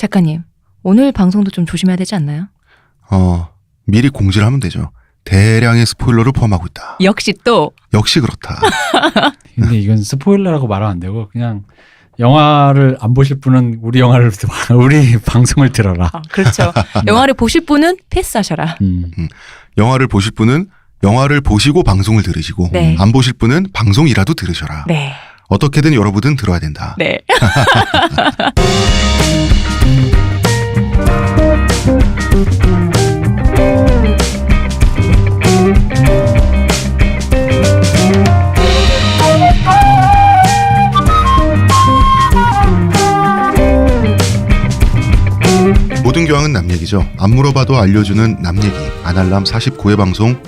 작가님, 오늘 방송도 좀 조심해야 되지 않나요? 미리 공지를 하면 되죠. 대량의 스포일러를 포함하고 있다. 역시 또 역시 그렇다. 근데 이건 스포일러라고 말하면 안 되고 그냥 영화를 안 보실 분은 우리 방송을 들어라. 그렇죠. 영화를 보실 분은 패스하셔라. 영화를 보실 분은 영화를 보시고 방송을 들으시고 네. 안 보실 분은 방송이라도 들으셔라. 네. 어떻게든 여러분은 들어야 된다. 네. 모든 교양은 남 얘기죠. 안 물어봐도 알려주는 남 얘기. 아날람 49회 방송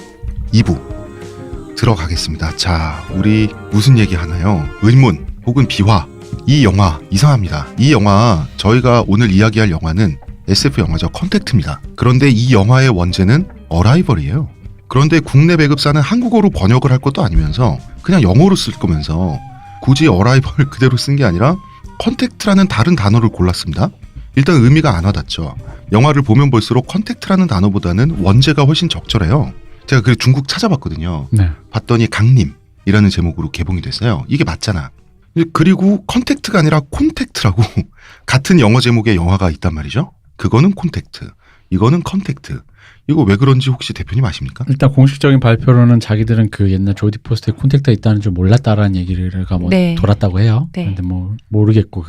2부 들어가겠습니다. 자, 우리 무슨 얘기 하나요? 의문 혹은 비화. 이 영화 이상합니다. 이 영화, 저희가 오늘 이야기할 영화는 SF 영화죠. 컨택트입니다. 그런데 이 영화의 원제는 어라이벌이에요. 그런데 국내 배급사는 한국어로 번역을 할 것도 아니면서 그냥 영어로 쓸 거면서 굳이 어라이벌 그대로 쓴 게 아니라 컨택트라는 다른 단어를 골랐습니다. 일단 의미가 안 와닿죠. 영화를 보면 볼수록 컨택트라는 단어보다는 원제가 훨씬 적절해요. 제가 그 중국 찾아봤거든요. 네. 봤더니 강림이라는 제목으로 개봉이 됐어요. 이게 맞잖아. 그리고 컨택트가 아니라 콘택트라고 같은 영어 제목의 영화가 있단 말이죠. 그거는 콘택트, 이거는 컨택트. 이거 왜 그런지 혹시 대표님 아십니까? 일단 공식적인 발표로는 자기들은 그 옛날 조디 포스터에 콘택트가 있다는 줄 몰랐다라는 얘기가 네. 돌았다고 해요. 네. 근데 뭐 모르겠고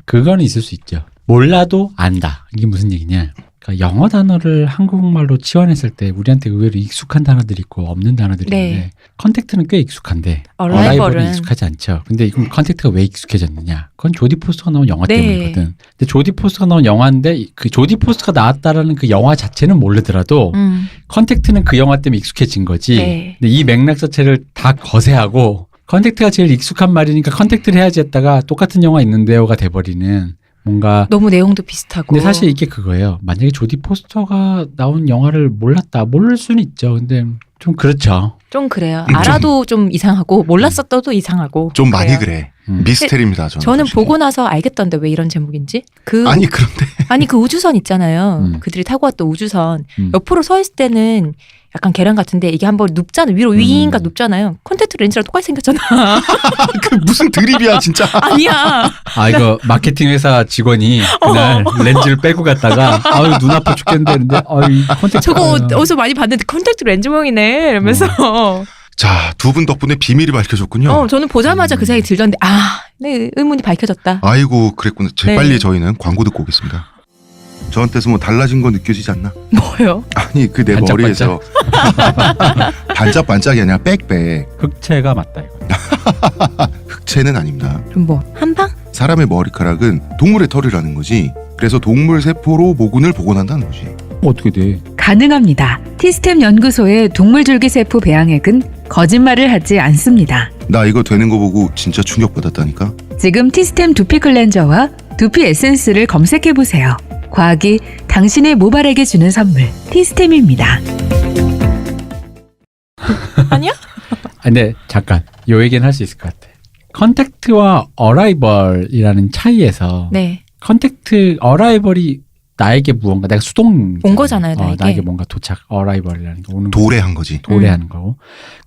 그거는 있을 수 있죠. 몰라도 안다. 이게 무슨 얘기냐? 그러니까 영어 단어를 한국말로 치환했을 때 우리한테 의외로 익숙한 단어들이 있고 없는 단어들이 네. 있는데 컨택트는 꽤 익숙한데 어라이벌은 어라이벌은 익숙하지 않죠. 근데 이건 컨택트가 왜 익숙해졌느냐? 그건 조디 포스터가 나온 영화 네. 때문이거든. 근데 조디 포스터가 나온 영화인데 그 조디 포스터가 나왔다라는 그 영화 자체는 모르더라도 컨택트는 그 영화 때문에 익숙해진 거지. 네. 근데 이 맥락 자체를 다 거세하고 컨택트가 제일 익숙한 말이니까 컨택트를 해야지 했다가 똑같은 영화 있는데요가 돼버리는 뭔가 너무 내용도 비슷하고. 근데 사실 이게 그거예요. 만약에 조디 포스터가 나온 영화를 몰랐다. 모를 수는 있죠. 근데 좀 그렇죠. 좀 그래요. 알아도 좀 이상하고 몰랐었어도 이상하고. 좀 많이 그래요. 그래. 미스테리입니다. 저는 사실. 보고 나서 알겠던데 왜 이런 제목인지. 아니 그런데 아니 그 우주선 있잖아요. 그들이 타고 왔던 우주선. 옆으로 서 있을 때는 약간 계란 같은데 이게 한번 눕잖아. 위로 위인가 눕잖아요. 콘택트 렌즈랑 똑같이 생겼잖아. 그 무슨 드립이야 진짜. 아니야. 아 이거 마케팅 회사 직원이 그날 렌즈를 빼고 갔다가 아유 눈 아파 죽겠는데 근데 아유 콘택트 저거 어디서 많이 봤는데 콘택트 렌즈 모양이네 이러면서. 자, 두 분 덕분에 비밀이 밝혀졌군요. 저는 보자마자 그 생각이 들던데 네, 의문이 밝혀졌다. 아이고 그랬구나. 네. 빨리 저희는 광고 듣고 오겠습니다. 저한테서 뭐 달라진 거 느껴지지 않나? 뭐요? 아니 그 내 반짝반짝? 머리에서 반짝반짝이 아니라 빽빽. 흑채가 맞다 이거. 흑채는 아닙니다. 그럼 뭐 한방? 사람의 머리카락은 동물의 털이라는 거지. 그래서 동물 세포로 모근을 복원한다는 거지. 어떻게 돼? 가능합니다. 티스템 연구소의 동물줄기세포 배양액은 거짓말을 하지 않습니다. 나 이거 되는 거 보고 진짜 충격받았다니까. 지금 티스템 두피 클렌저와 두피 에센스를 검색해보세요. 과학이 당신의 모발에게 주는 선물, 티스템입니다. 아니야? 근데 잠깐 요 얘기는 할 수 있을 것 같아. 컨택트와 어라이벌이라는 차이에서 네. 컨택트 어라이벌이 나에게 무언가 내가 수동 온 거잖아요, 나에게. 나에게 뭔가 도착 어라이벌이라는 게 오는 도래한 거지. 도래하는 거고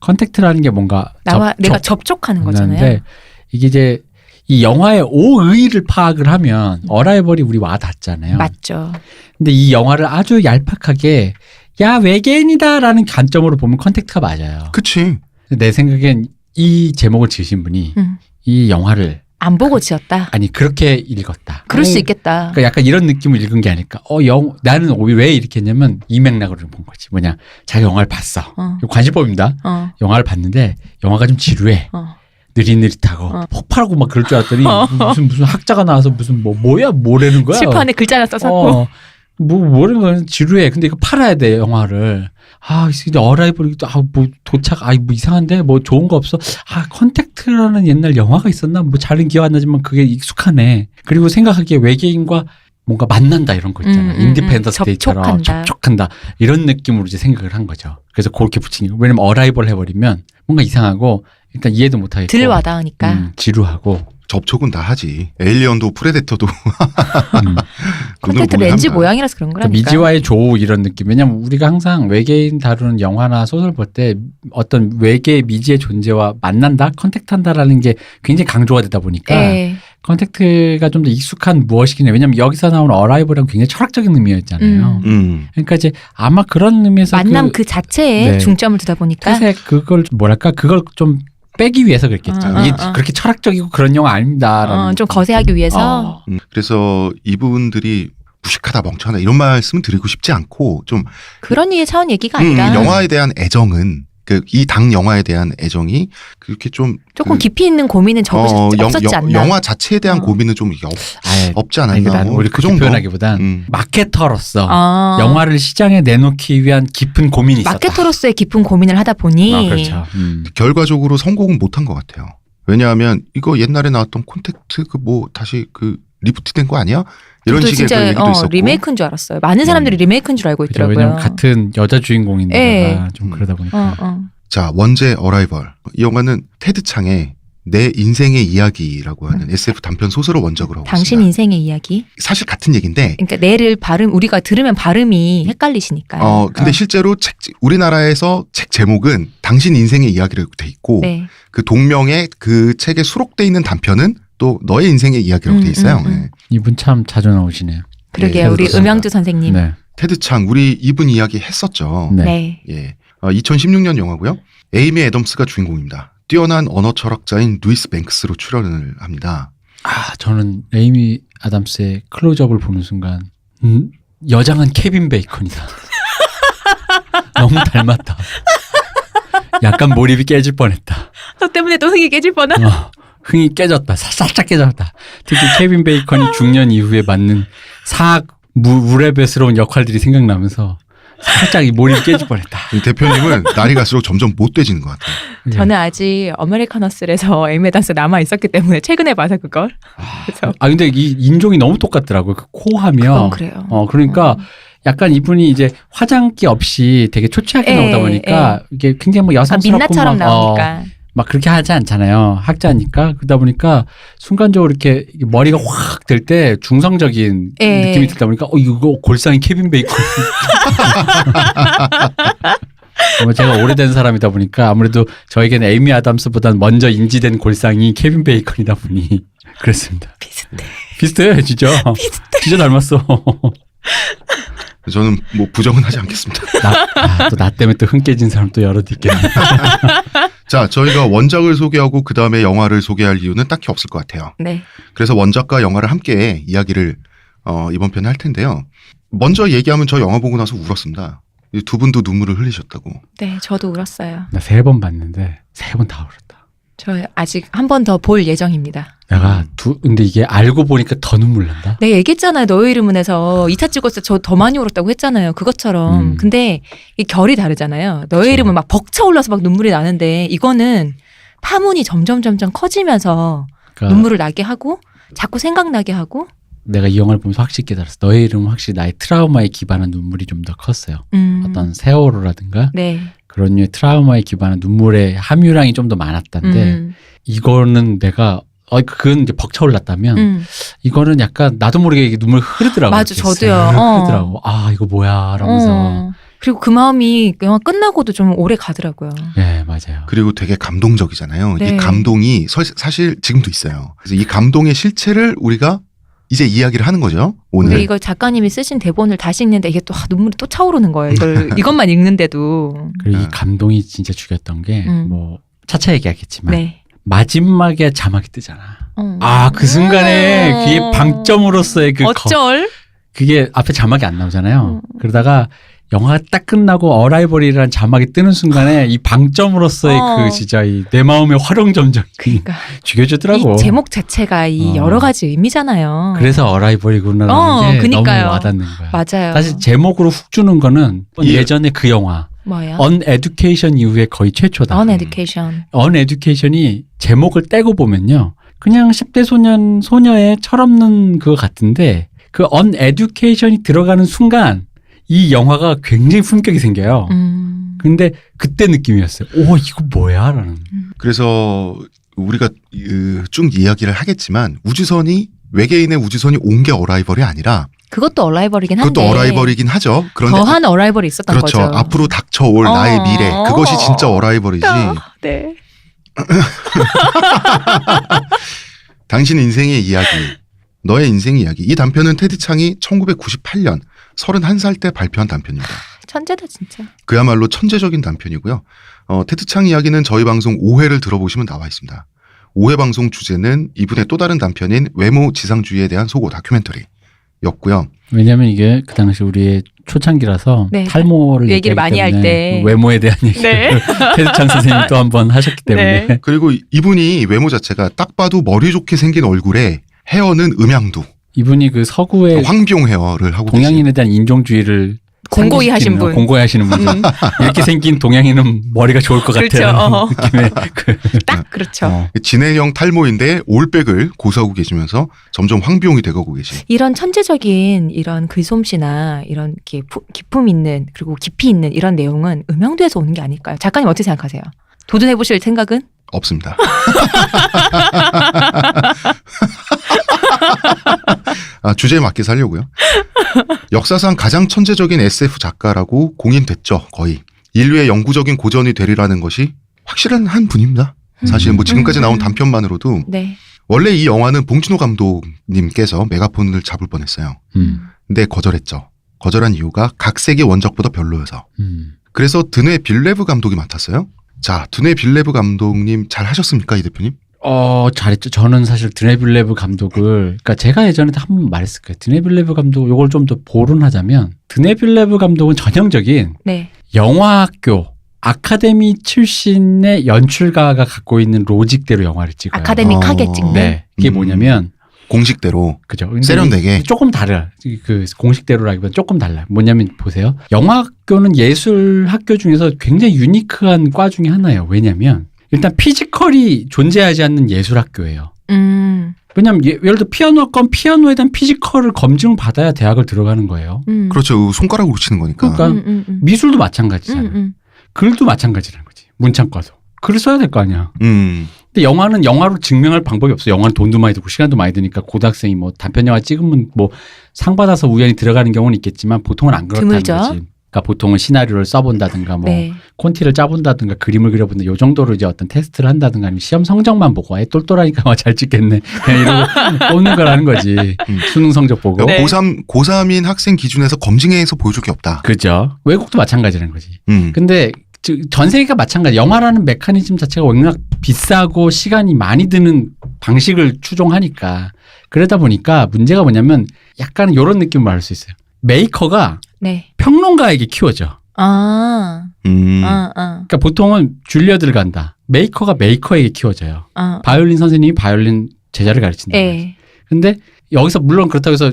컨택트라는 게 뭔가 내가 접촉하는 거잖아요. 하는데 이게 이제 이 영화의 오의를 파악을 하면 어라이벌이 우리 와 닿잖아요. 맞죠. 근데 이 영화를 아주 얄팍하게 야 외계인이다라는 관점으로 보면 컨택트가 맞아요. 그치. 내 생각엔 이 제목을 지으신 분이 이 영화를 안 보고 지었다. 아니 그렇게 읽었다. 그럴 수 있겠다. 그러니까 약간 이런 느낌을 읽은 게 아닐까. 나는 왜 이렇게 했냐면 이 맥락으로 본 거지. 뭐냐, 자기 영화를 봤어. 이거 관심법입니다. 영화를 봤는데 영화가 좀 지루해. 느릿느릿하고 폭발하고 막 그럴 줄 알았더니 무슨 학자가 나와서 무슨 뭐라는 거야. 칠판에 글자 하나 써서. 뭐라는 거야. 지루해. 근데 이거 팔아야 돼 영화를. 근데 어라이벌이 뭐 도착 뭐 이상한데 뭐 좋은 거 없어. 컨택트라는 옛날 영화가 있었나 뭐 잘은 기억 안 나지만 그게 익숙하네. 그리고 생각하기에 외계인과 뭔가 만난다 이런 거 있잖아. 인디펜던스 데이처럼 접촉한다 이런 느낌으로 이제 생각을 한 거죠. 그래서 그렇게 붙인 거. 왜냐면 어라이벌 해버리면 뭔가 이상하고 일단 이해도 못하겠고 들 와닿으니까 지루하고. 접촉은 다 하지. 에일리언도 프레데터도 콘택트 렌즈 모양이라서 그런 거라니까. 미지와의 조우 이런 느낌. 왜냐면 우리가 항상 외계인 다루는 영화나 소설 볼 때 어떤 외계의 미지의 존재와 만난다, 컨택트한다라는 게 굉장히 강조가 되다 보니까 네. 컨택트가 좀 더 익숙한 무엇이긴 해. 왜냐면 여기서 나오는 어라이벌은 굉장히 철학적인 의미였잖아요. 그러니까 이제 아마 그런 의미에서 만남 그 자체에 네. 중점을 두다 보니까 뜻에 그걸 뭐랄까 그걸 좀 빼기 위해서 그랬겠죠. 이게 그렇게 철학적이고 그런 영화 아닙니다라는 좀 거세하기 위해서. 그래서 이분들이 무식하다 멍청하다 이런 말씀은 드리고 싶지 않고 좀 그런 이의 차원 얘기가 아니라 영화에 대한 애정은 이 당 영화에 대한 애정이 그렇게 좀 조금 깊이 있는 고민은 없었지 않나. 영화 자체에 대한 고민은 좀 없지 않았나. 난 오히려 그렇게 표현하기보단 마케터로서 영화를 시장에 내놓기 위한 깊은 고민이 있었다. 마케터로서의 깊은 고민을 하다 보니 그렇죠. 결과적으로 성공은 못한 것 같아요. 왜냐하면 이거 옛날에 나왔던 콘택트 다시 리부트된 거 아니야? 이런 식의 진짜 그런 얘기도 있었고. 리메이크인 줄 알았어요. 많은 사람들이 리메이크인 줄 알고 있더라고요. 왜냐면 같은 여자 주인공인데다가 네. 좀 그러다 보니까. 자, 원제 어라이벌. 이 영화는 테드 창의 내 인생의 이야기라고 하는 SF 단편 소설을 원작으로 하고 당신 있습니다. 인생의 이야기. 사실 같은 얘기인데. 그러니까 내를 우리가 들으면 발음이 헷갈리시니까요. 근데 실제로 우리나라에서 책 제목은 당신 인생의 이야기라고 돼 있고 네. 그 동명의 그 책에 수록돼 있는 단편은 또 너의 인생의 이야기라고 돼 있어요. 네. 이분 참 자주 나오시네요. 그러게요. 우리 음영주 선생님. 네. 테드 창 우리 이분 이야기 했었죠. 네. 예. 2016년 영화고요. 에이미 애덤스가 주인공입니다. 뛰어난 언어 철학자인 루이스 뱅크스로 출연을 합니다. 저는 에이미 아담스의 클로즈업을 보는 순간 여장한 케빈 베이컨이다. 너무 닮았다. 약간 몰입이 깨질 뻔했다. 너 때문에 또 흥이 깨질 뻔한. 흥이 깨졌다. 살짝 깨졌다. 특히 케빈 베이컨이 중년 이후에 맡는 사악 무레베스러운 역할들이 생각나면서 살짝 이 몰입이 깨질 뻔했다. 대표님은 날이 갈수록 점점 못돼지는 것 같아요. 저는 아직 어메리칸 허슬에서 에이미 애덤스 남아 있었기 때문에 최근에 봐서 그걸. 그래서 근데 이 인종이 너무 똑같더라고요. 그 코하며. 그건 그래요. 그러니까 약간 이분이 이제 화장기 없이 되게 초췌하게 나오다 보니까 이게 굉장히 뭐 여성스럽고 민낯처럼 나오니까. 막 그렇게 하지 않잖아요. 학자니까. 그러다 보니까 순간적으로 이렇게 머리가 확 될 때 중성적인 느낌이 들다 보니까 이거 골상이 케빈 베이컨. 제가 오래된 사람이다 보니까 아무래도 저에게는 에이미 아담스보다는 먼저 인지된 골상이 케빈 베이컨이다 보니 그랬습니다. 비슷해 진짜. 진짜 닮았어. 저는 뭐 부정은 하지 않겠습니다. 또 나 때문에 또 흥 깨진 사람 또 여럿 있겠네. 자, 저희가 원작을 소개하고 그 다음에 영화를 소개할 이유는 딱히 없을 것 같아요. 네. 그래서 원작과 영화를 함께 이야기를 이번 편에 할 텐데요. 먼저 얘기하면 저 영화 보고 나서 울었습니다. 두 분도 눈물을 흘리셨다고. 네, 저도 울었어요. 나 3번 봤는데 3번 다 울었다. 저 아직 한 번 더 볼 예정입니다. 내가 근데 이게 알고 보니까 더 눈물 난다. 내가 얘기했잖아요. 너의 이름은에서 2차 찍었을 때 저 더 많이 울었다고 했잖아요. 그것처럼. 근데 이 결이 다르잖아요. 너의 이름은 막 벅차올라서 막 눈물이 나는데 이거는 파문이 점점 커지면서 그러니까 눈물을 나게 하고 자꾸 생각나게 하고. 내가 이 영화를 보면서 확실히 깨달았어. 너의 이름은 확실히 나의 트라우마에 기반한 눈물이 좀 더 컸어요. 어떤 세월호라든가 네. 그런 류의 트라우마에 기반한 눈물의 함유량이 좀 더 많았다는데 이거는 내가 그건 이제 벅차올랐다면 이거는 약간 나도 모르게 이게 눈물 흐르더라고요. 맞아, 저도요. 흐르더라고. 이거 뭐야 이러면서. 그리고 그 마음이 영화 끝나고도 좀 오래 가더라고요. 네, 맞아요. 그리고 되게 감동적이잖아요. 네. 이 감동이 사실 지금도 있어요. 그래서 이 감동의 실체를 우리가 이제 이야기를 하는 거죠. 오늘. 이거 작가님이 쓰신 대본을 다시 읽는데 이게 또 눈물이 또 차오르는 거예요. 이것만 읽는데도. 그리고 이 감동이 진짜 죽였던 게 뭐 차차 얘기하겠지만 네. 마지막에 자막이 뜨잖아. 그 순간에 그게 방점으로서의 어쩔? 그게 앞에 자막이 안 나오잖아요. 그러다가 영화가 딱 끝나고 어라이벌이라는 자막이 뜨는 순간에 이 방점으로서의 그 진짜 내 마음의 화룡점정이 그러니까 죽여주더라고. 이 제목 자체가 이 여러 가지 의미잖아요. 그래서 어라이벌이구나라는 게 그러니까요. 너무 와닿는 거야. 맞아요. 사실 제목으로 훅 주는 거는 예전에 그 영화 뭐야? 언에듀케이션 이후에 거의 최초다. 언에듀케이션. 언에듀케이션이 제목을 떼고 보면요. 그냥 10대 소녀의 철없는 그거 같은데 그 언에듀케이션이 들어가는 순간 이 영화가 굉장히 품격이 생겨요. 근데 그때 느낌이었어요. 이거 뭐야? 라는. 그래서 우리가 쭉 이야기를 하겠지만 외계인의 우주선이 온 게 어라이벌이 아니라 그것도 어라이벌이긴 한데. 그것도 어라이벌이긴 하죠. 그런데 더한 어라이벌이 있었던 그렇죠. 거죠. 앞으로 닥쳐올 나의 미래. 그것이 진짜 어라이벌이지. 네. 당신 인생의 이야기, 너의 인생 이야기. 이 단편은 테드 창이 1998년 31살 때 발표한 단편입니다. 천재다 진짜. 그야말로 천재적인 단편이고요. 테드 창 이야기는 저희 방송 5회를 들어보시면 나와 있습니다. 5회 방송 주제는 이분의 또 다른 단편인 외모 지상주의에 대한 소고 다큐멘터리였고요. 왜냐하면 이게 그 당시 우리의 초창기라서 네. 탈모를 얘기를 많이 할 때문에 때. 외모에 대한 얘기를 네. 테드창 선생님이 또 한 번 하셨기 때문에 네. 그리고 이분이 외모 자체가 딱 봐도 머리 좋게 생긴 얼굴에 헤어는 음양두, 이분이 그 서구의 황비용 헤어를 하고 계신. 동양인에 대한 인종주의를 공고히 하신 분. 공고히 하시는 분. 이렇게 생긴 동양인은 머리가 좋을 것 그렇죠. 같아요. 느낌의 딱 그렇죠. 진행형 탈모인데 올백을 고수하고 계시면서 점점 황비용이 돼가고 계신. 이런 천재적인 이런 글솜씨나 이런 이렇게 기품 있는 그리고 깊이 있는 이런 내용은 음영도에서 오는 게 아닐까요? 작가님 어떻게 생각하세요? 도전해 보실 생각은? 없습니다. 주제에 맞게 살려고요. 역사상 가장 천재적인 SF 작가라고 공인됐죠. 거의. 인류의 영구적인 고전이 되리라는 것이 확실한 한 분입니다. 사실 뭐 지금까지 나온 단편만으로도 네. 원래 이 영화는 봉준호 감독님께서 메가폰을 잡을 뻔했어요. 근데 거절했죠. 거절한 이유가 각색이 원작보다 별로여서. 그래서 드네 빌레브 감독이 맡았어요. 자, 드네 빌레브 감독님 잘 하셨습니까, 이 대표님? 잘했죠. 저는 사실 드네 빌레브 감독을, 그러니까 제가 예전에 한 번 말했을 거예요. 드네 빌레브 감독, 요걸 좀 더 보론하자면, 드네 빌레브 감독은 전형적인 네. 영화학교, 아카데미 출신의 연출가가 갖고 있는 로직대로 영화를 찍어요. 아카데믹하게 찍는. 네. 이게 뭐냐면, 공식대로. 그죠. 세련되게. 조금 다르. 그 공식대로라기보다 조금 달라요. 뭐냐면 보세요. 영화학교는 예술 학교 중에서 굉장히 유니크한 과 중에 하나예요. 왜냐면 일단 피지컬이 존재하지 않는 예술 학교예요. 왜냐면 예를 들어 피아노학과는 피아노에 대한 피지컬을 검증을 받아야 대학을 들어가는 거예요. 그렇죠. 손가락으로 치는 거니까. 그러니까 미술도 마찬가지잖아요. 글도 마찬가지라는 거지. 문창과도. 글을 써야 될 거 아니야. 근데 영화는 영화로 증명할 방법이 없어. 영화는 돈도 많이 들고 시간도 많이 드니까 고등학생이 뭐 단편 영화 찍으면 뭐 상 받아서 우연히 들어가는 경우는 있겠지만 보통은 안 그렇다는 드물죠. 거지. 그러니까 보통은 시나리오를 써본다든가 뭐 네. 콘티를 짜본다든가 그림을 그려본다 요 정도로 이제 어떤 테스트를 한다든가 아니면 시험 성적만 보고 아예 똘똘하니까 잘 찍겠네. 그냥 이러고 뽑는 거라는 거지. 수능 성적 보고. 네. 고3인 학생 기준에서 검증해서 보여줄 게 없다. 그죠. 외국도 마찬가지라는 거지. 근데 전 세계가 마찬가지. 영화라는 메커니즘 자체가 워낙 비싸고 시간이 많이 드는 방식을 추종하니까 그러다 보니까 문제가 뭐냐면 약간 이런 느낌을 말할 수 있어요. 메이커가 네. 평론가에게 키워져. 아. 그러니까 보통은 줄리어드를 간다. 메이커가 메이커에게 키워져요. 바이올린 선생님이 바이올린 제자를 가르친다. 네. 근데 여기서 물론 그렇다고 해서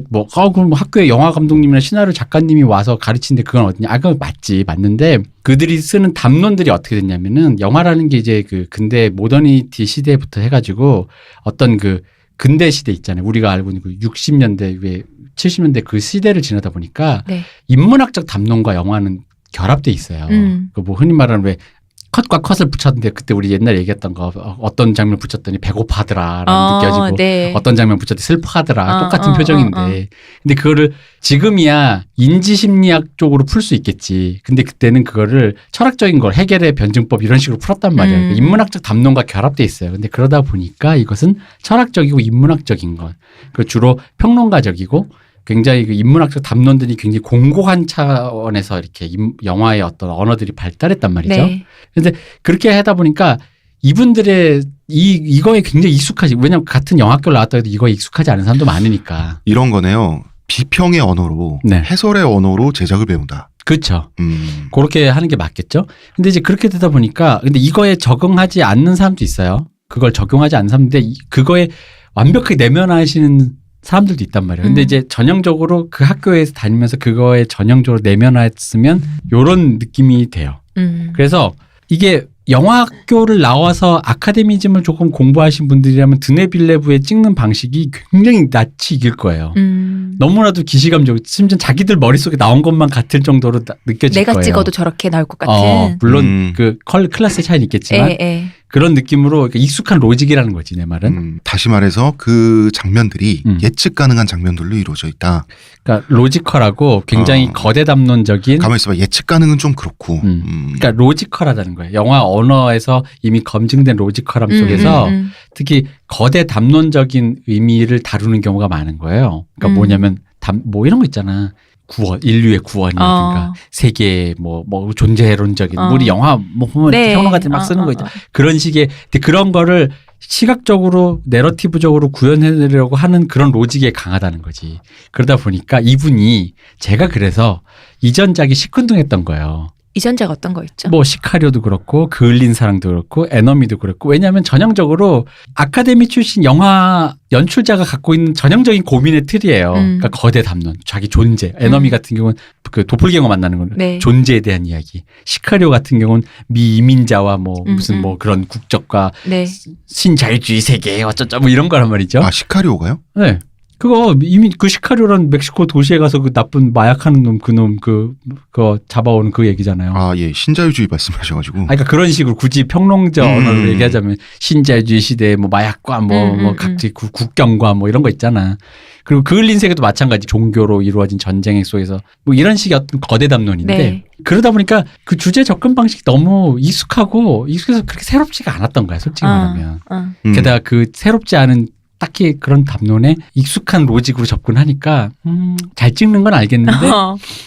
그럼 학교에 영화 감독님이나 시나리오 작가님이 와서 가르치는데 그건 어디냐? 그건 맞지. 맞는데 그들이 쓰는 담론들이 어떻게 됐냐면은 영화라는 게 이제 그 근대 모더니티 시대부터 해가지고 어떤 그 근대 시대 있잖아요. 우리가 알고 있는 그 60년대 왜 70년대 그 시대를 지나다 보니까 네. 인문학적 담론과 영화는 결합돼 있어요. 그 뭐 흔히 말하는 왜 컷과 컷을 붙였는데 그때 우리 옛날에 얘기했던 거 어떤 장면 붙였더니 배고파하더라라는 느껴지고 네. 어떤 장면 붙였더니 슬퍼하더라 똑같은 표정인데 근데 그거를 지금이야 인지심리학 쪽으로 풀 수 있겠지. 근데 그때는 그거를 철학적인 걸 해결의 변증법 이런 식으로 풀었단 말이야. 그러니까 인문학적 담론과 결합돼 있어요. 근데 그러다 보니까 이것은 철학적이고 인문학적인 것. 그 주로 평론가적이고 굉장히 그 인문학적 담론들이 굉장히 공고한 차원에서 이렇게 영화의 어떤 언어들이 발달했단 말이죠. 네. 그런데 그렇게 하다 보니까 이분들의 이거에 굉장히 익숙하지. 왜냐하면 같은 영화학교를 나왔다 해도 이거에 익숙하지 않은 사람도 많으니까. 이런 거네요. 비평의 언어로, 네. 해설의 언어로 제작을 배운다. 그렇죠. 그렇게 하는 게 맞겠죠. 근데 이제 그렇게 되다 보니까 근데 이거에 적응하지 않는 사람도 있어요. 그걸 적용하지 않는 사람인데 그거에 완벽하게 내면화하시는 사람들도 있단 말이에요. 근데 이제 전형적으로 그 학교에서 다니면서 그거에 전형적으로 내면화했으면 요런 느낌이 돼요. 그래서 이게 영화학교를 나와서 아카데미즘을 조금 공부하신 분들이라면 드네 빌레브의 찍는 방식이 굉장히 낯이 익을 거예요. 너무나도 기시감적, 심지어 자기들 머릿속에 나온 것만 같을 정도로 느껴질 내가 거예요. 찍어도 저렇게 나올 것 같은. 물론 그 클래스의 차이는 있겠지만. 그런 느낌으로 이렇게 익숙한 로직이라는 거지 내 말은. 다시 말해서 그 장면들이 예측 가능한 장면들로 이루어져 있다. 그러니까 로지컬하고 굉장히 거대 담론적인. 가만히 있어봐. 예측 가능은 좀 그렇고. 그러니까 로지컬하다는 거예요. 영화 언어에서 이미 검증된 로지컬함 속에서 특히 거대 담론적인 의미를 다루는 경우가 많은 거예요. 그러니까 뭐냐면 뭐 이런 거 있잖아. 구원, 인류의 구원이라든가 세계의 뭐 존재론적인 우리 영화 뭐 보면 네. 평론가들이 막 쓰는 거 있잖아. 그런 식의 근데 그런 거를 시각적으로 내러티브적으로 구현해내려고 하는 그런 로직에 강하다는 거지. 그러다 보니까 이분이 제가 그래서 이전작이 시큰둥했던 거예요. 이전작 어떤 거 있죠? 뭐 시카리오도 그렇고 그을린 사랑도 그렇고 에너미도 그렇고 왜냐하면 전형적으로 아카데미 출신 영화 연출자가 갖고 있는 전형적인 고민의 틀이에요. 그러니까 거대 담론, 자기 존재. 에너미 같은 경우는 그 도플갱어 만나는 건 네. 존재에 대한 이야기. 시카리오 같은 경우는 미이민자와 뭐 무슨 뭐 그런 국적과 네. 신자유주의 세계 어쩌쩌 뭐 이런 거란 말이죠. 아, 시카리오가요? 네. 그거 이미 그 시카리오란 멕시코 도시에 가서 그 나쁜 마약하는 놈 그거 잡아오는 그 얘기잖아요. 아, 예. 신자유주의 말씀하셔가지고. 그러니까 그런 식으로 굳이 평론자 언어로 얘기하자면 신자유주의 시대의 뭐 마약과 뭐 각지 국경과 뭐 이런 거 있잖아. 그리고 그을린 세계도 마찬가지 종교로 이루어진 전쟁 속에서 뭐 이런 식의 어떤 거대 담론인데 네. 그러다 보니까 그 주제 접근 방식이 너무 익숙해서 그렇게 새롭지가 않았던 거야 솔직히 말하면. 게다가 그 새롭지 않은 딱히 그런 담론에 익숙한 로직으로 접근하니까 잘 찍는 건 알겠는데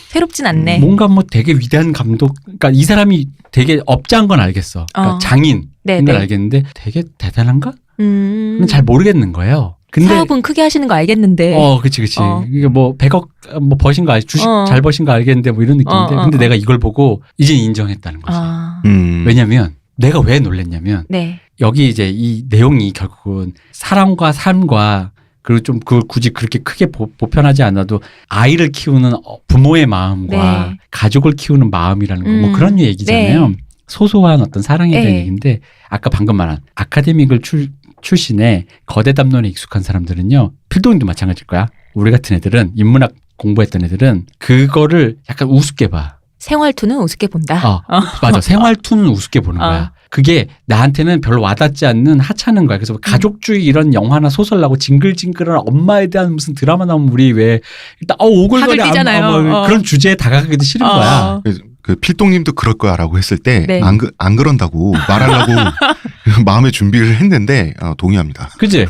새롭진 않네. 뭔가 뭐 되게 위대한 감독 그러니까 이 사람이 되게 업자인 건 알겠어. 그러니까 장인인 건 알겠는데 되게 대단한가? 그건 잘 모르겠는 거예요. 근데 사업은 크게 하시는 거 알겠는데. 그치. 이게 뭐 100억 뭐 버신 거 주식 잘 버신 거 알겠는데 뭐 이런 느낌인데 근데 내가 이걸 보고 이제 인정했다는 거지. 왜냐면 내가 왜 놀랬냐면 네. 여기 이제 이 내용이 결국은 사랑과 삶과 그리고 좀 그걸 굳이 그렇게 크게 보편하지 않아도 아이를 키우는 부모의 마음과 네. 가족을 키우는 마음이라는 거 뭐 그런 얘기잖아요. 네. 소소한 어떤 사랑에 대한 네. 얘기인데 아까 방금 말한 아카데믹을 출신의 거대 담론에 익숙한 사람들은요. 필동님도 마찬가지일 거야. 우리 같은 애들은 인문학 공부했던 애들은 그거를 약간 우습게 봐. 생활투는 우습게 본다. 맞아. 생활투는 우습게 보는 거야. 그게 나한테는 별로 와닿지 않는 하찮은 거야. 그래서 가족주의 이런 영화나 소설 나고 징글징글한 엄마에 대한 무슨 드라마 나오면 우리 왜 일단 오글거려 그런 주제에 다가가기도 싫은 거야. 그 필동님도 그럴 거야라고 했을 때 네. 안 그런다고 말하려고 마음의 준비를 했는데 동의합니다. 그지?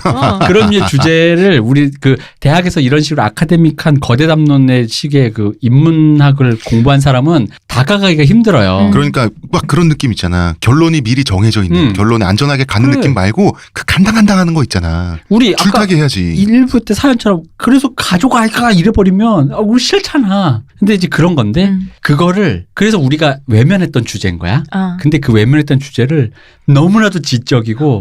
그런 류의 주제를 우리 그 대학에서 이런 식으로 아카데믹한 거대 담론의 식의 그 인문학을 공부한 사람은 다가가기가 힘들어요. 그러니까 막 그런 느낌 있잖아. 결론이 미리 정해져 있는 결론에 안전하게 가는 느낌 말고 그 간당간당하는 거 있잖아. 우리 아까 줄타기 해야지. 일부 때 사연처럼 그래서 가족 아이가 이래버리면 우리 싫잖아. 근데 이제 그런 건데 그거를 그래서 우리가 외면했던 주제인 거야. 근데 그 외면했던 주제를 너무나도 지적이고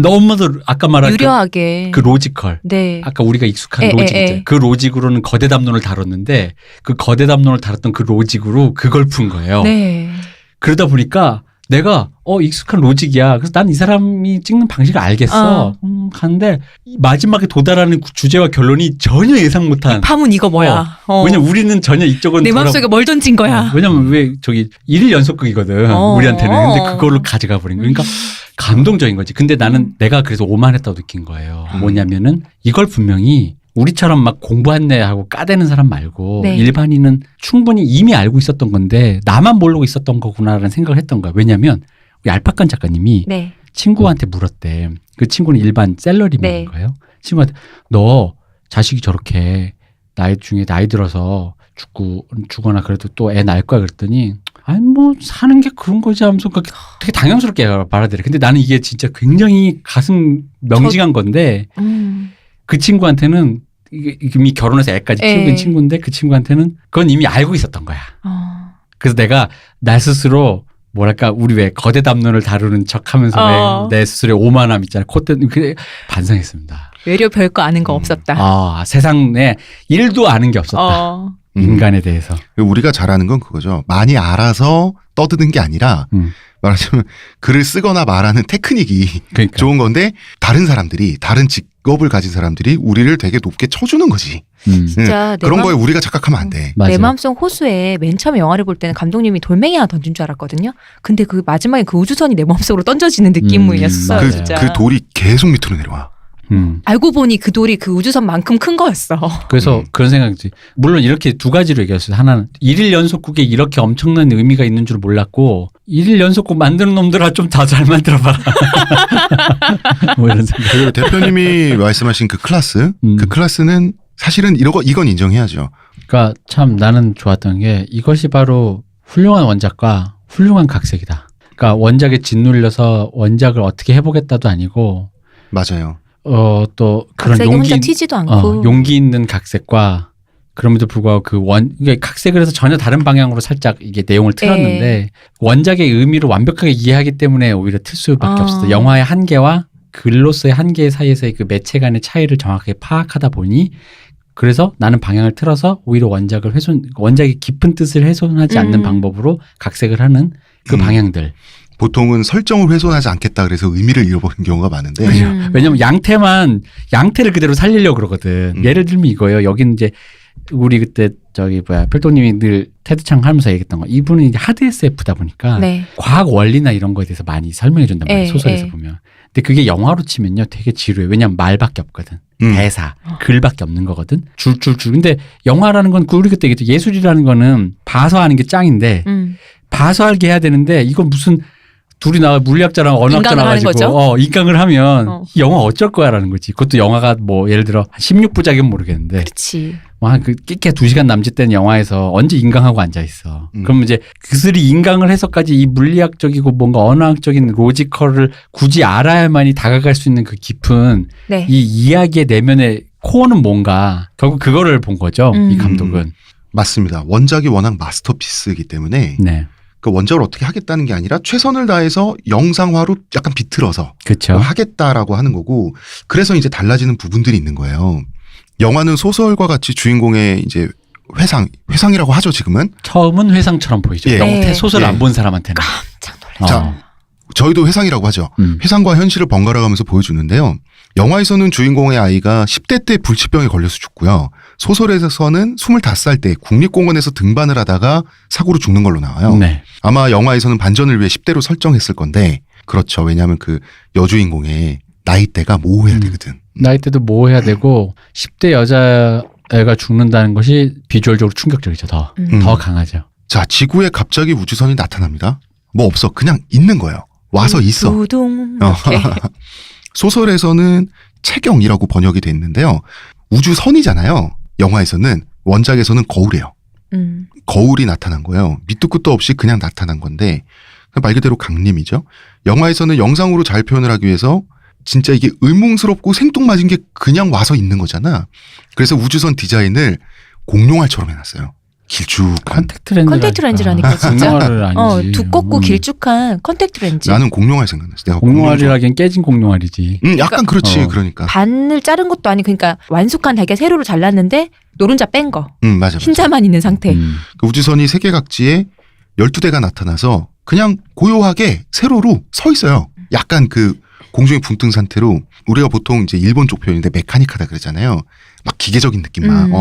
너무나도 아까 말한 유려하게 그 로지컬. 네. 아까 우리가 익숙한 로직 있잖아요. 그 로직으로는 거대 담론을 다뤘는데 그 거대 담론을 다뤘던 그 로직으로 그걸 푼 거예요. 네. 그러다 보니까 내가 익숙한 로직이야. 그래서 난 이 사람이 찍는 방식을 알겠어. 가는데 마지막에 도달하는 주제와 결론이 전혀 예상 못한. 파문 이거 뭐야. 왜냐면 우리는 전혀 이쪽은 내 마음속에 뭘 던진 거야. 왜냐면 왜 저기 1일 연속극이거든. 우리한테는. 근데 그걸로 가져가 버린 거야. 그러니까 감동적인 거지. 근데 나는 내가 그래서 오만했다고 느낀 거예요. 뭐냐면은 이걸 분명히 우리처럼 막 공부했네 하고 까대는 사람 말고 네. 일반인은 충분히 이미 알고 있었던 건데 나만 모르고 있었던 거구나라는 생각을 했던 거야. 왜냐면 우리 알파칸 작가님이 네. 친구한테 물었대. 그 친구는 일반 셀러리맨인 네. 거예요. 친구한테 너 자식이 저렇게 나이 들어서 죽거나 그래도 또 애 낳을 거야 그랬더니 아니 뭐 사는 게 그런 거지 하면서 되게 당연스럽게 말하더래. 근데 나는 이게 진짜 굉장히 가슴 명징한 건데 그 친구한테는 이미 결혼해서 애까지 키우는 친구인데 그 친구한테는 그건 이미 알고 있었던 거야. 그래서 내가 나 스스로 뭐랄까 우리 왜 거대 담론을 다루는 척하면서 내 스스로의 오만함 있잖아. 콧대 그래 반성했습니다. 외려 별거 아는 거 없었다. 세상에 일도 아는 게 없었다. 인간에 대해서. 우리가 잘 아는 건 그거죠. 많이 알아서 떠드는 게 아니라 말하자면 글을 쓰거나 말하는 테크닉이 그러니까. 좋은 건데 다른 직업을 가진 사람들이 우리를 되게 높게 쳐주는 거지. 진짜 내 그런 맘- 거에 우리가 착각하면 안 돼. 맞아요. 내 마음속 호수에 맨 처음에 영화를 볼 때는 감독님이 돌멩이 하나 던진 줄 알았거든요. 근데 그 마지막에 그 우주선이 내 마음속으로 던져지는 느낌이었어. 맞아요. 진짜. 그 돌이 계속 밑으로 내려와. 알고 보니 그 돌이 그 우주선만큼 큰 거였어. 그래서 그런 생각이지. 물론 이렇게 두 가지로 얘기했어요. 하나는 일일 연속극에 이렇게 엄청난 의미가 있는 줄 몰랐고 일일 연속극 만드는 놈들아 좀 더 잘 만들어봐라. 뭐 이런 생각. 그 대표님이 말씀하신 그 클래스, 그 클래스는 사실은 이건 인정해야죠. 그러니까 참 나는 좋았던 게 이것이 바로 훌륭한 원작과 훌륭한 각색이다. 그러니까 원작에 짓눌려서 원작을 어떻게 해보겠다도 아니고 맞아요. 또 그런 각색이 혼자 용기 튀지도 않고. 용기 있는 각색과 그럼에도 불구하고 이게 각색을 해서 전혀 다른 방향으로 살짝 이게 내용을 틀었는데 원작의 의미를 완벽하게 이해하기 때문에 오히려 틀 수밖에 없었어요. 영화의 한계와 글로서의 한계 사이에서의 그 매체 간의 차이를 정확하게 파악하다 보니 그래서 나는 방향을 틀어서 오히려 원작의 깊은 뜻을 훼손하지 않는 방법으로 각색을 하는 그 방향들. 보통은 설정을 훼손하지 않겠다 그래서 의미를 잃어버린 경우가 많은데 왜냐면 양태를 그대로 살리려고 그러거든. 예를 들면 이거예요. 여기는 이제 우리 그때 필도님이 늘 테드창 하면서 얘기했던 거. 이분은 이제 하드 SF다 보니까 네. 과학 원리나 이런 거에 대해서 많이 설명해 준단 말이에요. 소설에서 네. 보면. 근데 그게 영화로 치면요 되게 지루해. 왜냐면 말밖에 없거든. 대사, 글밖에 없는 거거든. 줄줄줄. 근데 영화라는 건 우리 그때 얘기했죠. 예술이라는 거는 봐서 하는 게 짱인데 봐서 알게 해야 되는데 이건 무슨 둘이 물리학자랑 언어학자 인강을 하는 나가지고 인강을 하면 이 영화 어쩔 거야라는 거지. 그것도 영화가 뭐 예를 들어 16부작이면 모르겠는데 그렇지. 그 끼케 2시간 남짓된 영화에서 언제 인강하고 앉아 있어. 그럼 이제 그들이 인강을 해서까지 이 물리학적이고 뭔가 언어학적인 로지컬을 굳이 알아야만이 다가갈 수 있는 그 깊은 네. 이 이야기의 내면의 코어는 뭔가 결국 그거를 본 거죠. 이 감독은. 맞습니다. 원작이 워낙 마스터피스이기 때문에 네. 그 원작을 어떻게 하겠다는 게 아니라 최선을 다해서 영상화로 약간 비틀어서 그렇죠. 하겠다라고 하는 거고 그래서 이제 달라지는 부분들이 있는 거예요. 영화는 소설과 같이 주인공의 이제 회상이라고 하죠 지금은. 처음은 회상처럼 보이죠. 예. 영태 소설 예. 안 본 사람한테는. 깜짝 놀랐어. 자, 저희도 회상이라고 하죠. 회상과 현실을 번갈아가면서 보여주는데요. 영화에서는 주인공의 아이가 10대 때 불치병에 걸려서 죽고요. 소설에서는 25살 때 국립공원에서 등반을 하다가 사고로 죽는 걸로 나와요. 네. 아마 영화에서는 반전을 위해 10대로 설정했을 건데 그렇죠. 왜냐하면 그 여주인공의 나이대가 모호해야 되거든. 나이 때도 뭐 해야 되고 10대 여자애가 죽는다는 것이 비주얼적으로 충격적이죠. 더 강하죠. 자, 지구에 갑자기 우주선이 나타납니다. 뭐 없어. 그냥 있는 거예요. 와서 있어. 두둥 이렇게. 소설에서는 채경이라고 번역이 돼 있는데요. 우주선이잖아요. 영화에서는 원작에서는 거울이에요. 거울이 나타난 거예요. 밑도 끝도 없이 그냥 나타난 건데 말 그대로 강림이죠. 영화에서는 영상으로 잘 표현을 하기 위해서 진짜 이게 의문스럽고 생뚱맞은 게 그냥 와서 있는 거잖아. 그래서 우주선 디자인을 공룡알처럼 해놨어요. 길쭉한. 컨택트 렌즈라니까 진짜. 공룡알을 아니지. 두껍고 길쭉한 컨택트 렌즈. 나는 공룡알 생각났어. 내가 공룡알이라기엔 깨진 공룡알이지. 약간 그렇지. 그러니까. 반을 자른 것도 아니고 그러니까 완숙한 달걀 세로로 잘랐는데 노른자 뺀 거. 맞아. 흰자만 있는 상태. 그 우주선이 세계 각지에 12대가 나타나서 그냥 고요하게 세로로 서 있어요. 약간 그 공중에 붕 뜬 상태로 우리가 보통 이제 일본 쪽 표현인데 메카닉하다 그러잖아요. 막 기계적인 느낌만.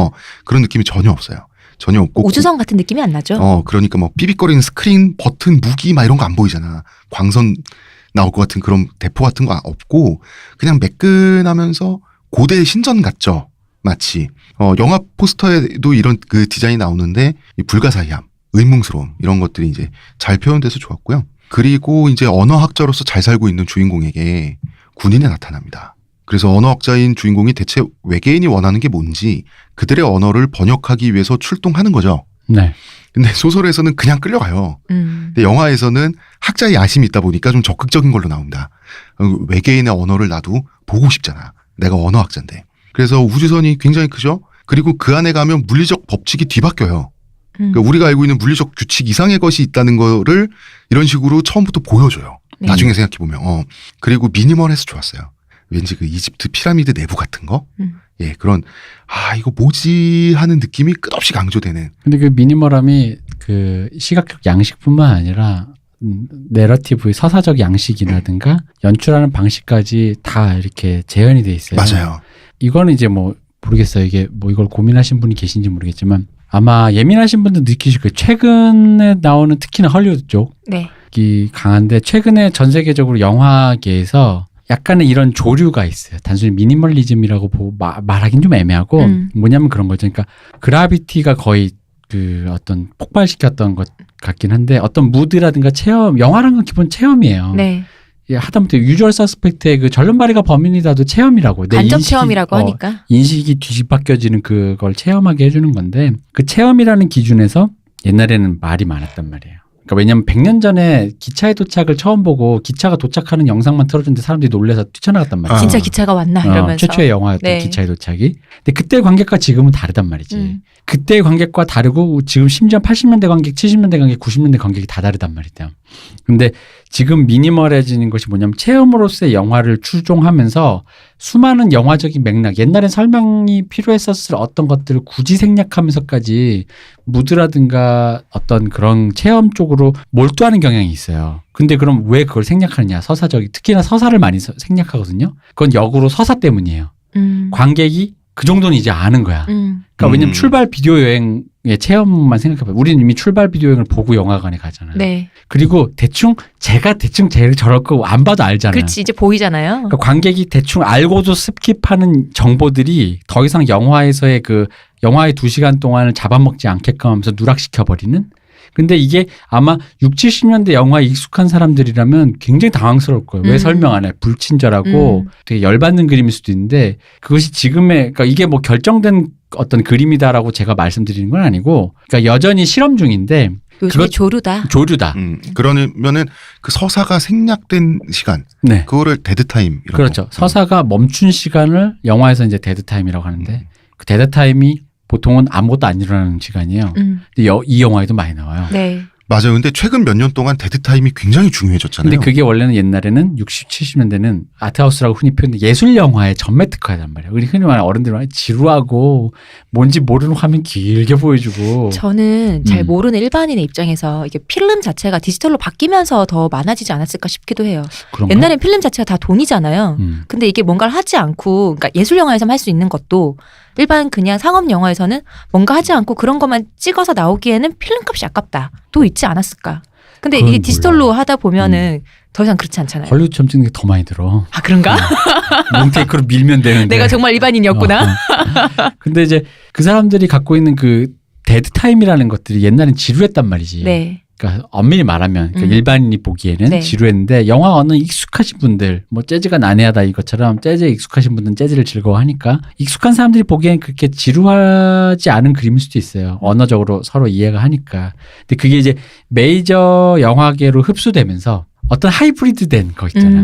그런 느낌이 전혀 없어요. 전혀 없고. 우주선 같은 느낌이 안 나죠? 그러니까 뭐 삐빅거리는 스크린, 버튼, 무기 막 이런 거 안 보이잖아. 광선 나올 것 같은 그런 대포 같은 거 없고 그냥 매끈하면서 고대 신전 같죠. 마치. 영화 포스터에도 이런 그 디자인이 나오는데 이 불가사의함, 의문스러움 이런 것들이 이제 잘 표현돼서 좋았고요. 그리고 이제 언어학자로서 잘 살고 있는 주인공에게 군인이 나타납니다. 그래서 언어학자인 주인공이 대체 외계인이 원하는 게 뭔지 그들의 언어를 번역하기 위해서 출동하는 거죠. 네. 근데 소설에서는 그냥 끌려가요. 근데 영화에서는 학자의 야심이 있다 보니까 좀 적극적인 걸로 나옵니다. 외계인의 언어를 나도 보고 싶잖아. 내가 언어학자인데. 그래서 우주선이 굉장히 크죠. 그리고 그 안에 가면 물리적 법칙이 뒤바뀌어요. 그러니까 우리가 알고 있는 물리적 규칙 이상의 것이 있다는 거를 이런 식으로 처음부터 보여줘요. 나중에 생각해보면. 그리고 미니멀해서 좋았어요. 왠지 그 이집트 피라미드 내부 같은 거? 예, 그런, 이거 뭐지? 하는 느낌이 끝없이 강조되는. 근데 그 미니멀함이 그 시각적 양식뿐만 아니라 내러티브의 서사적 양식이라든가 연출하는 방식까지 다 이렇게 재현이 돼 있어요. 맞아요. 이거는 이제 뭐 모르겠어요. 이게 뭐 이걸 고민하신 분이 계신지 모르겠지만 아마 예민하신 분들 느끼실 거예요. 최근에 나오는 특히나 헐리우드 쪽이 네. 강한데 최근에 전 세계적으로 영화계에서 약간의 이런 조류가 있어요. 단순히 미니멀리즘이라고 말하긴 좀 애매하고 뭐냐면 그런 거죠. 그러니까 그라비티가 거의 그 어떤 폭발시켰던 것 같긴 한데 어떤 무드라든가 체험, 영화라는 건 기본 체험이에요. 네. 예, 하다못해 유주얼 서스펙트의 그 절름발이가 범인이다도 체험이라고. 내 간접 인식이, 체험이라고 하니까. 인식이 뒤집바뀌어지는 그걸 체험하게 해주는 건데 그 체험이라는 기준에서 옛날에는 말이 많았단 말이에요. 그러니까 왜냐면 100년 전에 기차의 도착을 처음 보고 기차가 도착하는 영상만 틀어줬는데 사람들이 놀라서 뛰쳐나갔단 말이에요. 진짜 기차가 왔나 이러면서. 최초의 영화였던 네. 기차의 도착이. 근데 그때의 관객과 지금은 다르단 말이지. 그때의 관객과 다르고 지금 심지어 80년대 관객, 70년대 관객, 90년대 관객이 다 다르단 말이죠. 근데 지금 미니멀해지는 것이 뭐냐면 체험으로서의 영화를 추종하면서 수많은 영화적인 맥락, 옛날엔 설명이 필요했었을 어떤 것들을 굳이 생략하면서까지 무드라든가 어떤 그런 체험 쪽으로 몰두하는 경향이 있어요. 근데 그럼 왜 그걸 생략하느냐? 특히나 서사를 많이 생략하거든요. 그건 역으로 서사 때문이에요. 관객이 그 정도는 이제 아는 거야. 그러니까 왜냐면 출발 비디오 여행의 체험만 생각해봐요. 우리는 이미 출발 비디오 여행을 보고 영화관에 가잖아요. 네. 그리고 제가 대충 제일 저럴 거 안 봐도 알잖아요. 그렇지 이제 보이잖아요. 그러니까 관객이 대충 알고도 스킵하는 정보들이 더 이상 영화에서의 영화의 2시간 동안을 잡아먹지 않게끔 하면서 누락시켜버리는. 근데 이게 아마 60, 70년대 영화에 익숙한 사람들이라면 굉장히 당황스러울 거예요. 왜 설명 안 해? 불친절하고 되게 열받는 그림일 수도 있는데 그것이 그러니까 이게 뭐 결정된 어떤 그림이다라고 제가 말씀드리는 건 아니고 그러니까 여전히 실험 중인데 요즘에 조류다. 그러면은 그 서사가 생략된 시간, 네. 그거를 데드타임이라고. 그렇죠. 서사가 멈춘 시간을 영화에서 이제 데드타임이라고 하는데 그 데드타임이 보통은 아무것도 안 일어나는 시간이에요. 근데 이 영화에도 많이 나와요. 네. 맞아요. 근데 최근 몇 년 동안 데드타임이 굉장히 중요해졌잖아요. 근데 그게 원래는 옛날에는 60, 70년대는 아트하우스라고 흔히 표현하는데 예술 영화의 전매 특화란 말이에요. 우리 흔히 말하는 어른들이 말하는 지루하고 뭔지 모르는 화면 길게 보여주고. 저는 잘 모르는 일반인의 입장에서 이게 필름 자체가 디지털로 바뀌면서 더 많아지지 않았을까 싶기도 해요. 그런가? 옛날엔 필름 자체가 다 돈이잖아요. 근데 이게 뭔가를 하지 않고, 그러니까 예술 영화에서만 할 수 있는 것도 일반 그냥 상업 영화에서는 뭔가 하지 않고 그런 것만 찍어서 나오기에는 필름 값이 아깝다. 또 있지 않았을까. 근데 이게 디지털로 몰라. 하다 보면은 더 이상 그렇지 않잖아요. 헐리우드처럼 찍는 게 더 많이 들어. 아, 그런가? 롱테이크로 밀면 되는데. 내가 정말 일반인이었구나. 근데 이제 그 사람들이 갖고 있는 그 데드타임이라는 것들이 옛날엔 지루했단 말이지. 네. 그러니까 엄밀히 말하면 그러니까 일반인이 보기에는 네. 지루했는데 영화 언어 익숙하신 분들 뭐 재즈가 난해하다 이것처럼 재즈에 익숙하신 분들은 재즈를 즐거워하니까 익숙한 사람들이 보기엔 그렇게 지루하지 않은 그림일 수도 있어요. 언어적으로 서로 이해가 하니까. 근데 그게 이제 메이저 영화계로 흡수되면서 어떤 하이브리드된 거 있잖아.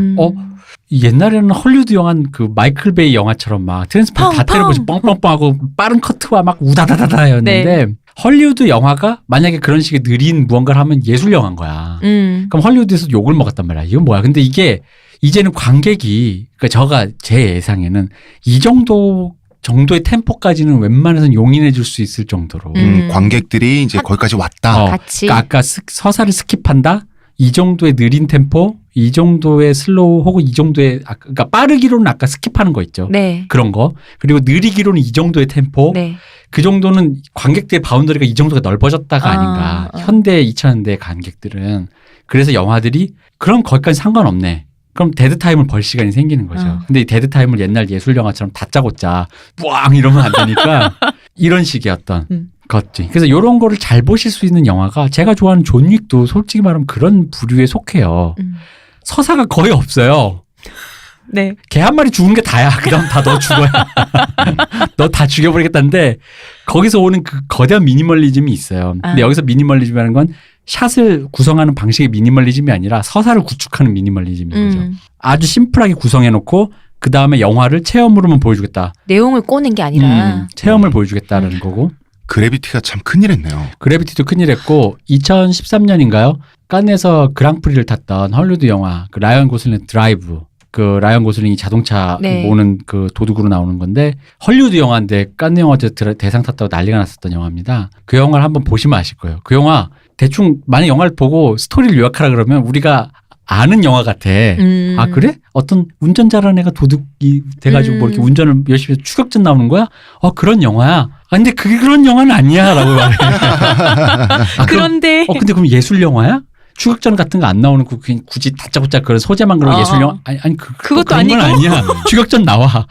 옛날에는 헐리우드 영화 그 마이클 베이 영화처럼 막 트랜스포머 다 때려보지 뻥뻥뻥하고 빠른 커트와 막 우다다다다였는데 네. 헐리우드 영화가 만약에 그런 식의 느린 무언가를 하면 예술 영화인 거야. 그럼 헐리우드에서 욕을 먹었단 말이야. 이건 뭐야? 근데 이게 이제는 관객이 그러니까 제 예상에는 이 정도의 템포까지는 웬만해서는 용인해 줄 수 있을 정도로 관객들이 이제 거기까지 왔다. 같이. 그러니까 아까 서사를 스킵한다. 이 정도의 느린 템포, 이 정도의 슬로우 혹은 이 정도의 그러니까 빠르기로는 아까 스킵하는 거 있죠. 네. 그런 거. 그리고 느리기로는 이 정도의 템포. 네. 그 정도는 관객들의 바운더리가 이 정도가 넓어졌다가 아닌가. 현대 2000년대 관객들은. 그래서 영화들이 그럼 거기까지 상관없네. 그럼 데드타임을 벌 시간이 생기는 거죠. 근데 이 데드타임을 옛날 예술 영화처럼 다짜고짜 뿌앙 이러면 안 되니까 이런 식의 어떤 것들. 그래서 이런 거를 잘 보실 수 있는 영화가 제가 좋아하는 존 윅도 솔직히 말하면 그런 부류에 속해요. 서사가 거의 없어요. 네. 개 한 마리 죽은 게 다야. 그다음 다 너 죽어야. 너 다 죽여버리겠다는데 거기서 오는 그 거대한 미니멀리즘이 있어요. 근데 여기서 미니멀리즘이라는 건 샷을 구성하는 방식의 미니멀리즘이 아니라 서사를 구축하는 미니멀리즘인 거죠. 아주 심플하게 구성해놓고 그 다음에 영화를 체험으로만 보여주겠다. 내용을 꼬는 게 아니라. 체험을 보여주겠다라는 거고. 그래비티가 참 큰일했네요. 그래비티도 큰일했고 2013년인가요? 칸에서 그랑프리를 탔던 헐리우드 영화 그 라이언 고슬링 드라이브. 그 라이언 고슬링이 자동차 네. 모는 그 도둑으로 나오는 건데 헐리우드 영화인데 칸 영화제 대상 탔다고 난리가 났었던 영화입니다. 그 영화를 한번 보시면 아실 거예요. 그 영화 대충 만약 영화를 보고 스토리를 요약하라 그러면 우리가 아는 영화 같아. 아 그래? 어떤 운전 잘하는 애가 도둑이 돼가지고 뭐 이렇게 운전을 열심히 해서 추격전 나오는 거야? 그런 영화야. 아 근데 그게 그런 영화는 아니야라고 말해. 그런데 근데 그럼 예술 영화야? 추격전 같은 거 안 나오는 거 그냥 굳이 다짜고짜 그런 소재만 그런 예술 영화 아니 그것도 그런 건 아니고. 아니야. 추격전 나와.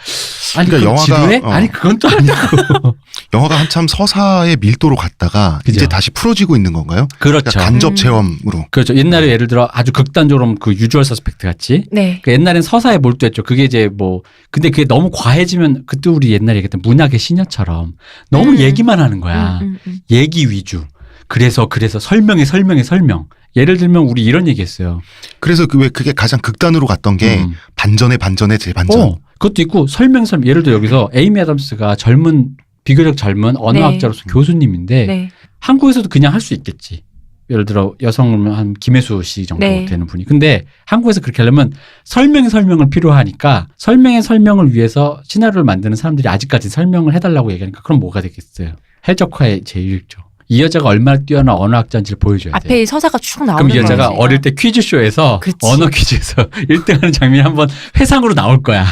아니 그러니까 그럼 영화가- 지루해? 아니 그건 또 아니고. 영화가 한참 서사의 밀도로 갔다가 그죠. 이제 다시 풀어지고 있는 건가요? 그렇죠. 그러니까 간접 체험으로. 그렇죠. 옛날에 예를 들어 아주 극단적으로 그 유주얼 서스펙트 같이. 네. 그 옛날엔 서사에 몰두했죠. 그게 이제 뭐 근데 그게 너무 과해지면 그때 우리 옛날에 얘기했던 문학의 시녀처럼 너무 얘기만 하는 거야. 얘기 위주. 그래서 설명. 예를 들면 우리 이런 얘기했어요. 그래서 왜 그게 가장 극단으로 갔던 게 반전의 재반전. 그것도 있고 설명. 예를 들어 여기서 에이미 애덤스가 비교적 젊은 언어학자로서 교수님인데 네. 한국에서도 그냥 할 수 있겠지. 예를 들어 여성이면 한 김혜수 씨 정도 네. 되는 분이. 근데 한국에서 그렇게 하려면 설명을 필요하니까 설명을 위해서 시나리오를 만드는 사람들이 아직까지 설명을 해달라고 얘기하니까 그럼 뭐가 되겠어요. 해적화의 제1조. 이 여자가 얼마나 뛰어난 언어학자인지를 보여줘야 돼. 앞에 서사가 쭉 나오는 그럼 이 여자가 거지. 어릴 때 퀴즈쇼에서 그치. 언어 퀴즈에서 1등하는 장면이 한번 회상으로 나올 거야.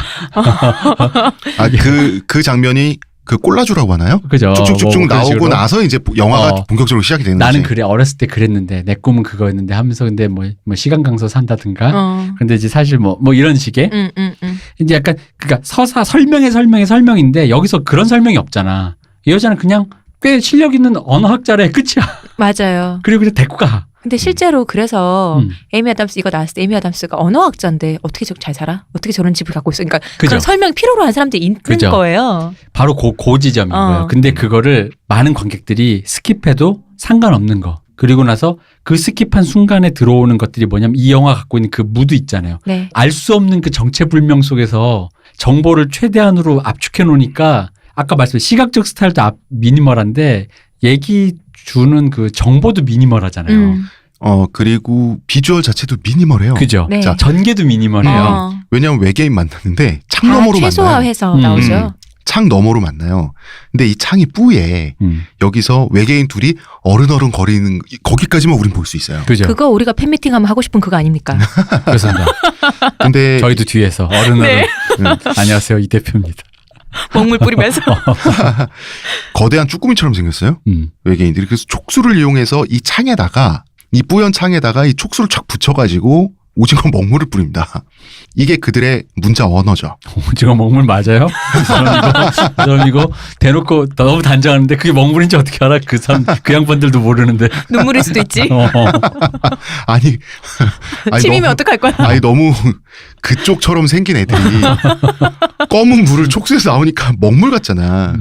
그 장면이 그 꼴라주라고 하나요? 그죠? 쭉쭉쭉쭉 뭐 그런 나오고 식으로. 나서 이제 영화가 본격적으로 시작이 되는 나는 거지. 그래 어렸을 때 그랬는데 내 꿈은 그거였는데 하면서 근데 뭐 시간 강서 산다든가. 어. 근데 이제 사실 뭐 이런 식의 음. 이제 약간 그러니까 서사 설명인데 여기서 그런 설명이 없잖아. 이 여자는 그냥 꽤 실력 있는 언어학자래 끝이야. 맞아요. 그리고 그냥 데리고 가. 근데 실제로 그래서 음. 에이미 아담스 이거 나왔을 때 에이미 아담스가 언어학자인데 어떻게 저렇게 잘 살아? 어떻게 저런 집을 갖고 있어? 그러니까 그죠. 그런 설명이 필요로 한 사람들이 있는 그죠. 거예요. 바로 그 지점인 거예요. 근데 그거를 많은 관객들이 스킵해도 상관없는 거. 그리고 나서 그 스킵한 순간에 들어오는 것들이 뭐냐면 이 영화 갖고 있는 그 무드 있잖아요. 네. 알 수 없는 그 정체불명 속에서 정보를 최대한으로 압축해 놓으니까 아까 말씀드린 시각적 스타일도 미니멀한데 얘기 주는 그 정보도 미니멀하잖아요. 그리고 비주얼 자체도 미니멀해요. 그죠? 네. 자, 전개도 미니멀해요. 어. 왜냐하면 외계인 만났는데 창 다 너머로 만나요. 최소화해서 나오죠. 창 너머로 만나요. 근데 이 창이 뿌예. 여기서 외계인 둘이 어른어른 거리는 거기까지만 우린 볼 수 있어요. 그죠? 그거 우리가 팬미팅하면 하고 싶은 그거 아닙니까? 그렇습니다. 근데 저희도 뒤에서 어른어른 네. 안녕하세요 이 대표입니다. 먹물 뿌리면서. 거대한 쭈꾸미처럼 생겼어요. 외계인들이. 그래서 촉수를 이용해서 이 창에다가 이 뿌연 창에다가 이 촉수를 촥 붙여가지고 오징어 먹물을 뿌립니다. 이게 그들의 문자 언어죠. 오징어 먹물 맞아요? 그 사람 이거 대놓고 너무 단정하는데 그게 먹물인지 어떻게 알아? 그 사람 그 양반들도 모르는데. 눈물일 수도 있지. 아니 침이면 너무- 어떡할 거야? 아니 너무 그쪽처럼 생긴 애들이 검은 물을 촉수에서 나오니까 먹물 같잖아.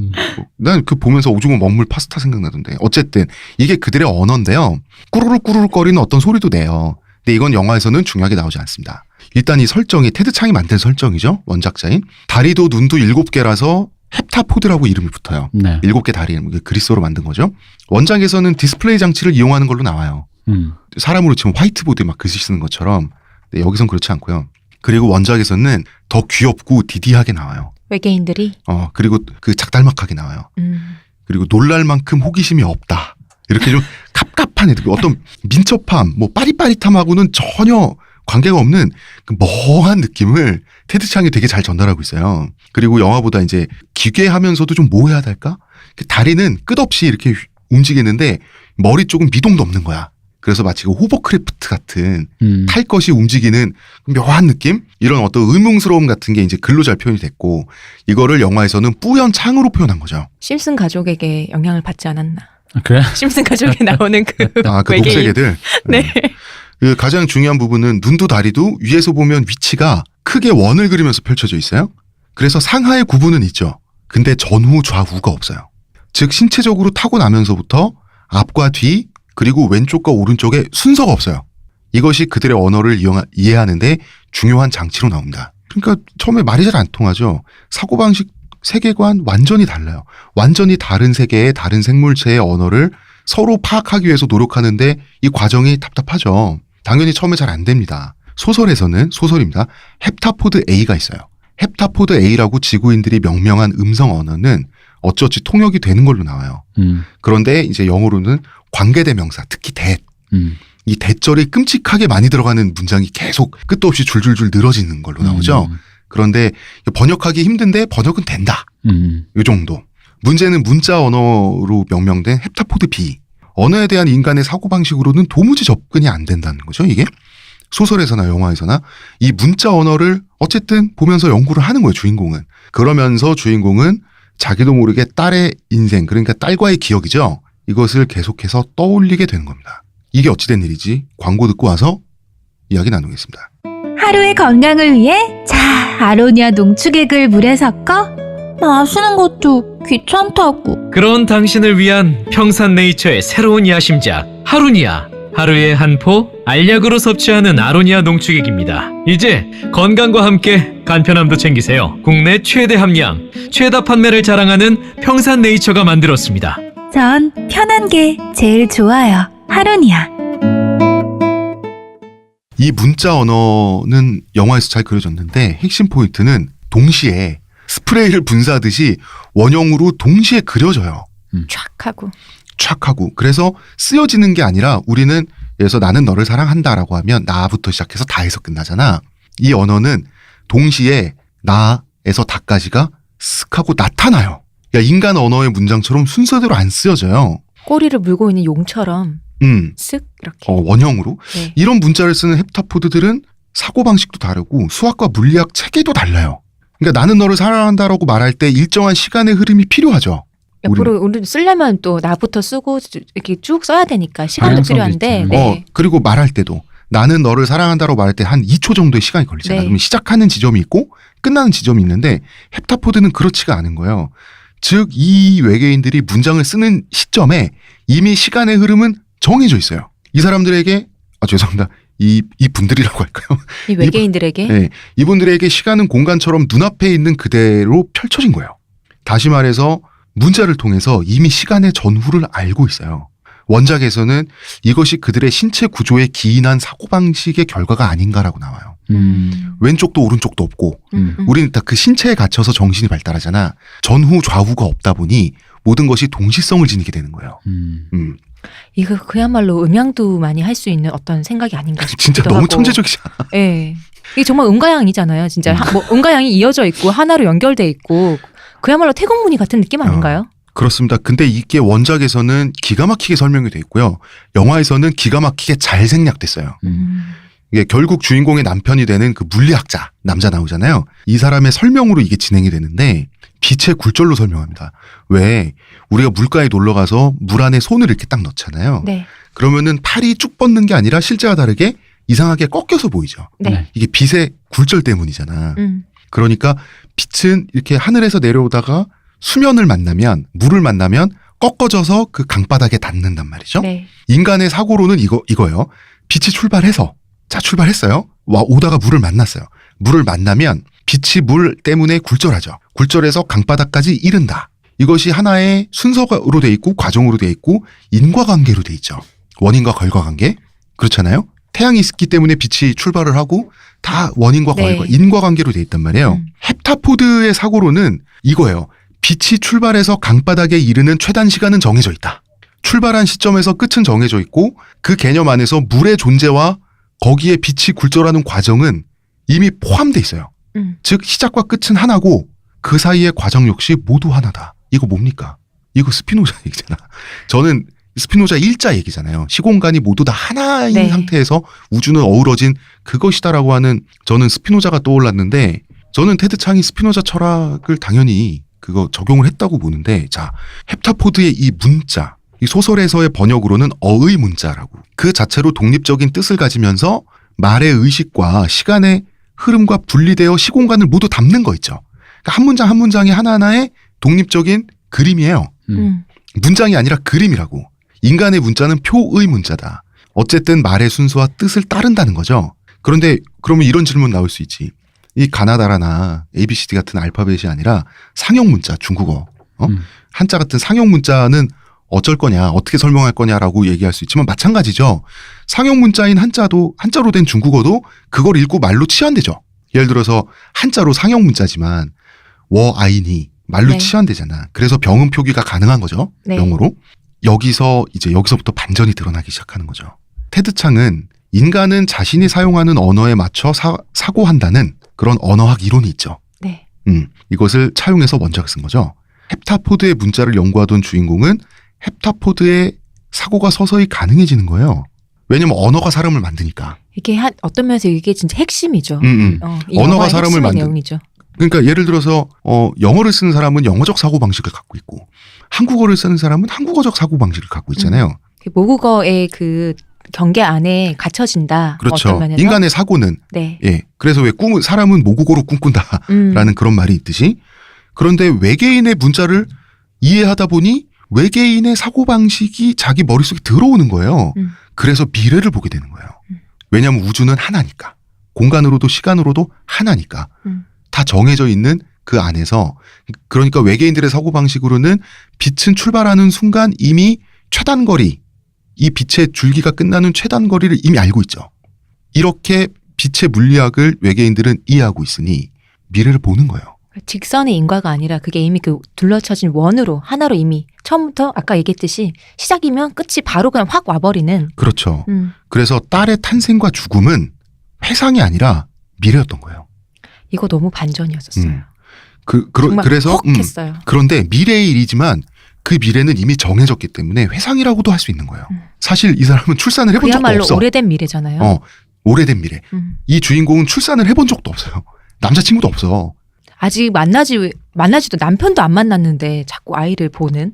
난 그 보면서 오징어 먹물 파스타 생각나던데. 어쨌든 이게 그들의 언어인데요. 꾸르륵 거리는 어떤 소리도 내요. 근데 이건 영화에서는 중요하게 나오지 않습니다. 일단 이 설정이 테드 창이 만든 설정이죠. 원작자인. 다리도 눈도 7개라서 헵타포드라고 이름이 붙어요. 네. 7개 다리 이름, 그리스어로 만든 거죠. 원작에서는 디스플레이 장치를 이용하는 걸로 나와요. 사람으로 치면 화이트보드에 막 글씨 쓰는 것처럼. 근데 여기선 그렇지 않고요. 그리고 원작에서는 더 귀엽고 디디하게 나와요. 외계인들이. 그리고 그 작달막하게 나와요. 그리고 놀랄 만큼 호기심이 없다. 이렇게 좀 갑갑한 애들, 어떤 민첩함, 뭐 빠릿빠릿함하고는 전혀 관계가 없는 그 멍한 느낌을 테드 창이 되게 잘 전달하고 있어요. 그리고 영화보다 이제 기괴하면서도 좀 모해야 할까? 다리는 끝없이 이렇게 움직이는데 머리 쪽은 미동도 없는 거야. 그래서 마치 그 호버크래프트 같은 탈 것이 움직이는 묘한 느낌? 이런 어떤 의문스러움 같은 게 이제 글로 잘 표현이 됐고, 이거를 영화에서는 뿌연 창으로 표현한 거죠. 심슨 가족에게 영향을 받지 않았나. 그래? 심슨 가족에 나오는 그 그 외계인. 녹색 애들. 네. 그 가장 중요한 부분은 눈도 다리도 위에서 보면 위치가 크게 원을 그리면서 펼쳐져 있어요. 그래서 상하의 구분은 있죠. 근데 전후 좌우가 없어요. 즉 신체적으로 타고나면서부터 앞과 뒤 그리고 왼쪽과 오른쪽에 순서가 없어요. 이것이 그들의 언어를 이해하는데 중요한 장치로 나옵니다. 그러니까 처음에 말이 잘 안 통하죠. 사고방식, 세계관 완전히 달라요. 완전히 다른 세계의 다른 생물체의 언어를 서로 파악하기 위해서 노력하는데 이 과정이 답답하죠. 당연히 처음에 잘 안 됩니다. 소설에서는 소설입니다. 헵타포드 A가 있어요. 헵타포드 A라고 지구인들이 명명한 음성 언어는 어찌어찌 통역이 되는 걸로 나와요. 그런데 이제 영어로는 관계대명사, 특히 that. 이 대절이 끔찍하게 많이 들어가는 문장이 계속 끝도 없이 줄줄줄 늘어지는 걸로 나오죠. 그런데 번역하기 힘든데 번역은 된다. 이 정도. 문제는 문자 언어로 명명된 헵타포드 B. 언어에 대한 인간의 사고방식으로는 도무지 접근이 안 된다는 거죠, 이게. 소설에서나 영화에서나 이 문자 언어를 어쨌든 보면서 연구를 하는 거예요, 주인공은. 그러면서 주인공은 자기도 모르게 딸의 인생, 그러니까 딸과의 기억이죠. 이것을 계속해서 떠올리게 되는 겁니다. 이게 어찌된 일이지? 광고 듣고 와서 이야기 나누겠습니다. 하루의 건강을 위해 자, 아로니아 농축액을 물에 섞어 마시는 것도 귀찮다고. 그런 당신을 위한 평산네이처의 새로운 야심작 하루니아. 하루에 한 포 알약으로 섭취하는 아로니아 농축액입니다. 이제 건강과 함께 간편함도 챙기세요. 국내 최대 함량, 최다 판매를 자랑하는 평산네이처가 만들었습니다. 전 편한 게 제일 좋아요. 하루니아. 이 문자 언어는 영화에서 잘 그려졌는데 핵심 포인트는 동시에 스프레이를 분사하듯이 원형으로 동시에 그려져요. 촥 하고. 촥 하고. 그래서 쓰여지는 게 아니라 우리는 그래서 나는 너를 사랑한다라고 하면 나부터 시작해서 다에서 끝나잖아. 이 언어는 동시에 나에서 다까지가 쓱 하고 나타나요. 그러니까 인간 언어의 문장처럼 순서대로 안 쓰여져요. 꼬리를 물고 있는 용처럼 쓱 이렇게. 원형으로. 네. 이런 문자를 쓰는 헵타포드들은 사고방식도 다르고 수학과 물리학 체계도 달라요. 그러니까 나는 너를 사랑한다라고 말할 때 일정한 시간의 흐름이 필요하죠. 옆으로 우리 쓰려면 또 나부터 쓰고 이렇게 쭉 써야 되니까 시간도 방향성도 필요한데. 있죠. 네. 그리고 말할 때도 나는 너를 사랑한다라고 말할 때 한 2초 정도의 시간이 걸리잖아. 네. 그러면 시작하는 지점이 있고 끝나는 지점이 있는데 헵타포드는 그렇지가 않은 거예요. 즉 이 외계인들이 문장을 쓰는 시점에 이미 시간의 흐름은 정해져 있어요. 이 사람들에게 죄송합니다. 이 분들이라고 할까요? 이 외계인들에게. 네, 이분들에게 시간은 공간처럼 눈앞에 있는 그대로 펼쳐진 거예요. 다시 말해서 문자를 통해서 이미 시간의 전후를 알고 있어요. 원작에서는 이것이 그들의 신체 구조에 기인한 사고방식의 결과가 아닌가라고 나와요. 왼쪽도 오른쪽도 없고 우리는 다 그 신체에 갇혀서 정신이 발달하잖아. 전후 좌우가 없다 보니 모든 것이 동시성을 지니게 되는 거예요. 이거 그야말로 음양도 많이 할 수 있는 어떤 생각이 아닌가 싶기도 진짜 너무 하고. 천재적이잖아. 예. 이게 정말 음가양이잖아요. 진짜 뭐 음가양이 이어져 있고 하나로 연결돼 있고 그야말로 태국무늬 같은 느낌 아닌가요? 그렇습니다. 근데 이게 원작에서는 기가 막히게 설명이 돼 있고요. 영화에서는 기가 막히게 잘 생략됐어요. 이게 결국 주인공의 남편이 되는 그 물리학자 남자 나오잖아요. 이 사람의 설명으로 이게 진행이 되는데 빛의 굴절로 설명합니다. 왜 우리가 물가에 놀러 가서 물 안에 손을 이렇게 딱 넣잖아요. 네. 그러면은 팔이 쭉 뻗는 게 아니라 실제와 다르게 이상하게 꺾여서 보이죠. 네. 이게 빛의 굴절 때문이잖아. 그러니까 빛은 이렇게 하늘에서 내려오다가 수면을 만나면 물을 만나면 꺾어져서 그 강바닥에 닿는단 말이죠. 네. 인간의 사고로는 이거예요. 빛이 출발해서 출발했어요. 오다가 물을 만났어요. 물을 만나면 빛이 물 때문에 굴절하죠. 굴절해서 강바닥까지 이른다. 이것이 하나의 순서로 돼 있고 과정으로 돼 있고 인과관계로 돼 있죠. 원인과 결과관계. 그렇잖아요. 태양이 있기 때문에 빛이 출발을 하고 다 원인과 네. 결과, 인과관계로 돼 있단 말이에요. 헵타포드의 사고로는 이거예요. 빛이 출발해서 강바닥에 이르는 최단 시간은 정해져 있다. 출발한 시점에서 끝은 정해져 있고 그 개념 안에서 물의 존재와 거기에 빛이 굴절하는 과정은 이미 포함돼 있어요. 즉 시작과 끝은 하나고 그 사이의 과정 역시 모두 하나다. 이거 뭡니까? 이거 스피노자 얘기잖아. 저는 스피노자 일자 얘기잖아요. 시공간이 모두 다 하나인 네. 상태에서 우주는 어우러진 그것이다라고 하는 저는 스피노자가 떠올랐는데 저는 테드 창이 스피노자 철학을 당연히 그거 적용을 했다고 보는데 자 헵타포드의 이 문자 이 소설에서의 번역으로는 어의 문자라고 그 자체로 독립적인 뜻을 가지면서 말의 의식과 시간의 흐름과 분리되어 시공간을 모두 담는 거 있죠. 그러니까 한 문장 한 문장이 하나하나의 독립적인 그림이에요. 문장이 아니라 그림이라고. 인간의 문자는 표의 문자다. 어쨌든 말의 순서와 뜻을 따른다는 거죠. 그런데 그러면 이런 질문 나올 수 있지. 이 가나다라나 ABCD 같은 알파벳이 아니라 상형 문자 중국어 한자 같은 상형 문자는 어쩔 거냐 어떻게 설명할 거냐라고 얘기할 수 있지만 마찬가지죠. 상형 문자인 한자로 된 중국어도 그걸 읽고 말로 치환되죠. 예를 들어서 한자로 상형 문자지만 워아이니 말로 네. 치환되잖아. 그래서 병음 표기가 가능한 거죠. 네. 영어로. 여기서부터 반전이 드러나기 시작하는 거죠. 테드 창은 인간은 자신이 사용하는 언어에 맞춰 사고한다는 그런 언어학 이론이 있죠. 네. 이것을 차용해서 원작을 쓴 거죠. 헵타포드의 문자를 연구하던 주인공은 헵타포드의 사고가 서서히 가능해지는 거예요. 왜냐면 언어가 사람을 만드니까. 이게 어떤 면에서 이게 진짜 핵심이죠. 이 언어가 영화의 사람을 핵심의 만든. 내용이죠. 그러니까 예를 들어서 영어를 쓰는 사람은 영어적 사고방식을 갖고 있고 한국어를 쓰는 사람은 한국어적 사고방식을 갖고 있잖아요. 모국어의 그 경계 안에 갇혀진다. 그렇죠. 어떤 면에서. 인간의 사고는 네. 예. 그래서 왜 사람은 모국어로 꿈꾼다라는 그런 말이 있듯이 그런데 외계인의 문자를 이해하다 보니 외계인의 사고방식이 자기 머릿속에 들어오는 거예요. 그래서 미래를 보게 되는 거예요. 왜냐하면 우주는 하나니까. 공간으로도 시간으로도 하나니까. 다 정해져 있는 그 안에서 그러니까 외계인들의 사고방식으로는 빛은 출발하는 순간 이미 최단거리 이 빛의 줄기가 끝나는 최단거리를 이미 알고 있죠. 이렇게 빛의 물리학을 외계인들은 이해하고 있으니 미래를 보는 거예요. 직선의 인과가 아니라 그게 이미 그 둘러쳐진 원으로 하나로 이미 처음부터 아까 얘기했듯이 시작이면 끝이 바로 그냥 확 와버리는. 그렇죠. 그래서 딸의 탄생과 죽음은 회상이 아니라 미래였던 거예요. 이거 너무 반전이었었어요. 정말 그래서 헉했어요. 그런데 미래의 일이지만 그 미래는 이미 정해졌기 때문에 회상이라고도 할 수 있는 거예요. 사실 이 사람은 출산을 해본 적도 그야말로 없어. 오래된 미래잖아요. 오래된 미래. 이 주인공은 출산을 해본 적도 없어요. 남자친구도 없어. 아직 만나지도 남편도 안 만났는데 자꾸 아이를 보는.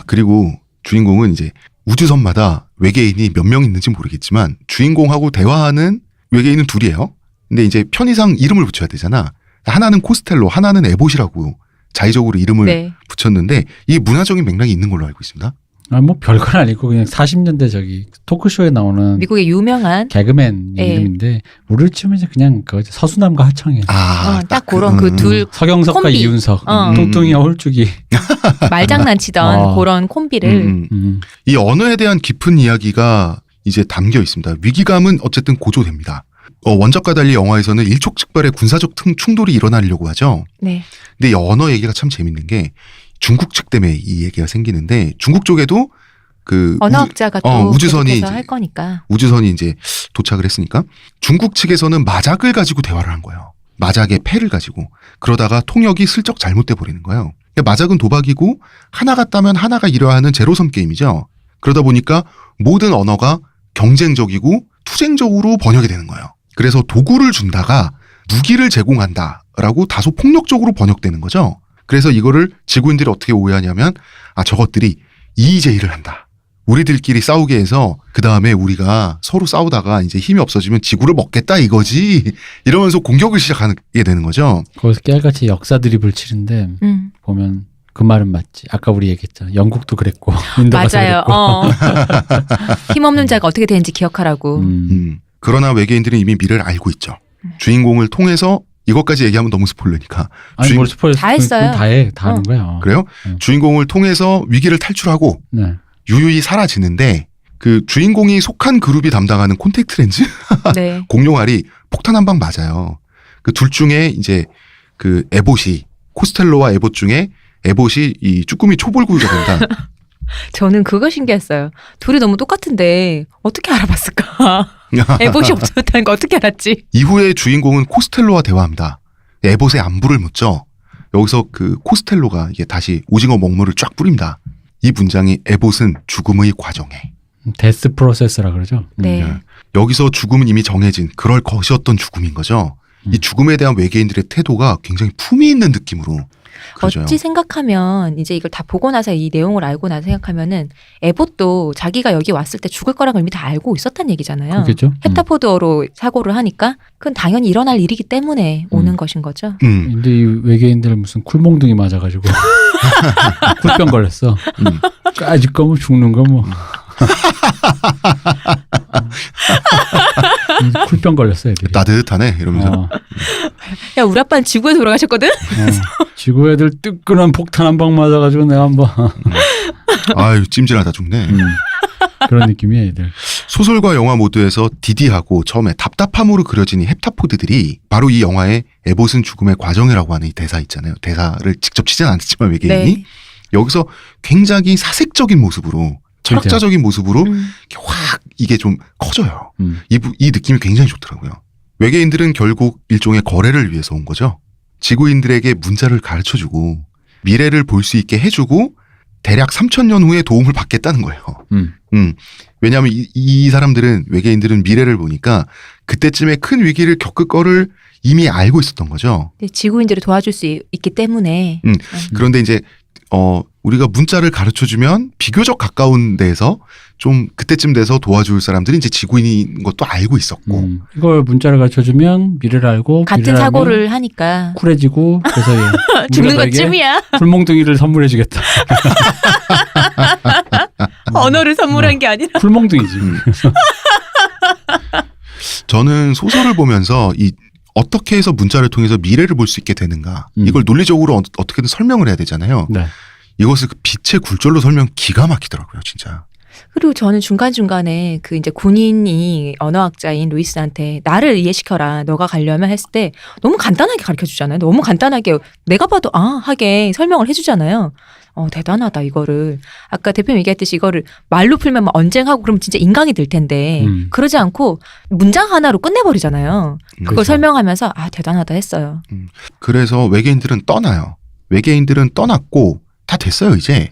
그리고 주인공은 이제 우주선마다 외계인이 몇 명 있는지 모르겠지만 주인공하고 대화하는 외계인은 둘이에요. 근데 이제 편의상 이름을 붙여야 되잖아. 하나는 코스텔로, 하나는 에봇이라고 자의적으로 이름을 네. 붙였는데 이 문화적인 맥락이 있는 걸로 알고 있습니다. 뭐 별건 아니고 그냥 40년대 저기 토크쇼에 나오는 미국의 유명한 개그맨 네. 이름인데 우리를 치면 이제 그냥 그 서수남과 하청이에요. 딱 그런 그 둘 서경석과 콤비. 이윤석, 어. 뚱뚱이와 홀쭉이. 말장난치던 그런 콤비를 이 언어에 대한 깊은 이야기가 이제 담겨 있습니다. 위기감은 어쨌든 고조됩니다. 원작과 달리 영화에서는 일촉즉발의 군사적 충돌이 일어나려고 하죠. 네. 근데 이 언어 얘기가 참 재밌는 게 중국 측 때문에 이 얘기가 생기는데 중국 쪽에도 그 언어학자가 또 우주선이 계속해서 이제 할 거니까. 우주선이 이제 도착을 했으니까 중국 측에서는 마작을 가지고 대화를 한 거예요. 마작의 패를 가지고. 그러다가 통역이 슬쩍 잘못돼 버리는 거예요. 그러니까 마작은 도박이고 하나가 따면 하나가 이뤄하는 제로섬 게임이죠. 그러다 보니까 모든 언어가 경쟁적이고 투쟁적으로 번역이 되는 거예요. 그래서 도구를 준다가 무기를 제공한다라고 다소 폭력적으로 번역되는 거죠. 그래서 이거를 지구인들이 어떻게 오해하냐면 저것들이 이의제의를 한다. 우리들끼리 싸우게 해서 그 다음에 우리가 서로 싸우다가 이제 힘이 없어지면 지구를 먹겠다 이거지. 이러면서 공격을 시작하게 되는 거죠. 거기서 깨알같이 역사 드립을 치는데 보면 그 말은 맞지. 아까 우리 얘기했잖아. 영국도 그랬고 인도가 맞아요. 그랬고. 힘없는 자가 어떻게 되는지 기억하라고. 그러나 외계인들은 이미 미래를 알고 있죠. 주인공을 통해서 이것까지 얘기하면 너무 스포일러니까. 아니 뭘 스포일 다 했어요. 다 하는 거야. 그래요? 주인공을 통해서 위기를 탈출하고 네. 유유히 사라지는데 그 주인공이 속한 그룹이 담당하는 콘택트 렌즈 네. 공룡알이 폭탄 한 방 맞아요. 그 둘 중에 이제 그 에봇이 코스텔로와 에봇 중에 에봇이 이 쭈꾸미 초벌구이가 된다. 저는 그거 신기했어요. 둘이 너무 똑같은데 어떻게 알아봤을까? 에봇이 없었다는 거 어떻게 알았지? 이후에 주인공은 코스텔로와 대화합니다. 에봇의 안부를 묻죠. 여기서 그 코스텔로가 이게 다시 오징어 먹물을 쫙 뿌립니다. 이 문장이 에봇은 죽음의 과정에. 데스 프로세스라 그러죠. 네. 여기서 죽음은 이미 정해진 그럴 것이었던 죽음인 거죠. 이 죽음에 대한 외계인들의 태도가 굉장히 품위 있는 느낌으로 그려져요. 어찌 생각하면 이제 이걸 다 보고 나서 이 내용을 알고 나서 생각하면은 에봇도 자기가 여기 왔을 때 죽을 거라는 걸 이미 다 알고 있었단 얘기잖아요. 그렇겠죠. 헵타포드어로 사고를 하니까 그건 당연히 일어날 일이기 때문에 오는 것인 거죠. 근데 이 외계인들 무슨 쿨몽둥이 맞아가지고 쿨병 걸렸어. 까짓 거뭐 죽는 거 뭐. 쿨병 걸렸어 애들이. 따뜻하네 이러면서. 야 우리 아빠는 지구에서 돌아가셨거든? 지구 애들 뜨끈한 폭탄 한 방 맞아가지고 내가 한번. 아유 찜질하다 죽네. 그런 느낌이야 애들. 소설과 영화 모두에서 디디하고 처음에 답답함으로 그려진 이 헵타포드들이 바로 이 영화의 에봇은 죽음의 과정이라고 하는 이 대사 있잖아요. 대사를 직접 치진 않았지만 외계인이 여기서 굉장히 사색적인 모습으로 철학자적인 모습으로 이렇게 확 이게 좀 커져요. 음. 이 느낌이 굉장히 좋더라고요. 외계인들은 결국 일종의 거래를 위해서 온 거죠. 지구인들에게 문자를 가르쳐주고 미래를 볼 수 있게 해주고 대략 3,000년 후에 도움을 받겠다는 거예요. 왜냐하면 이 사람들은 외계인들은 미래를 보니까 그때쯤에 큰 위기를 겪을 거를 이미 알고 있었던 거죠. 근데 지구인들을 도와줄 수 있기 때문에 그런데 이제 우리가 문자를 가르쳐주면 비교적 가까운 데에서 좀 그때쯤 돼서 도와줄 사람들이 이제 지구인인 것도 알고 있었고 이걸 문자를 가르쳐주면 미래를 알고 같은 미래를 사고를 알면 하니까 쿨해지고 그래서 죽는 우리가 너에게 것쯤이야. 풀몽둥이를 선물해주겠다. 언어를 선물한 게 아니라. 풀몽둥이지. 저는 소설을 보면서 이 어떻게 해서 문자를 통해서 미래를 볼 수 있게 되는가 이걸 논리적으로 어떻게든 설명을 해야 되잖아요. 네. 이것을 그 빛의 굴절로 설명 기가 막히더라고요, 진짜. 그리고 저는 중간중간에 그 이제 군인이 언어학자인 루이스한테 나를 이해시켜라. 너가 가려면 했을 때 너무 간단하게 가르쳐 주잖아요. 너무 간단하게 내가 봐도 하게 설명을 해 주잖아요. 대단하다 이거를. 아까 대표님 얘기했듯이 이거를 말로 풀면 막 언쟁하고 그러면 진짜 인강이 될 텐데 그러지 않고 문장 하나로 끝내버리잖아요. 그걸 그렇죠. 설명하면서 대단하다 했어요. 그래서 외계인들은 떠나요. 외계인들은 떠났고 다 됐어요, 이제.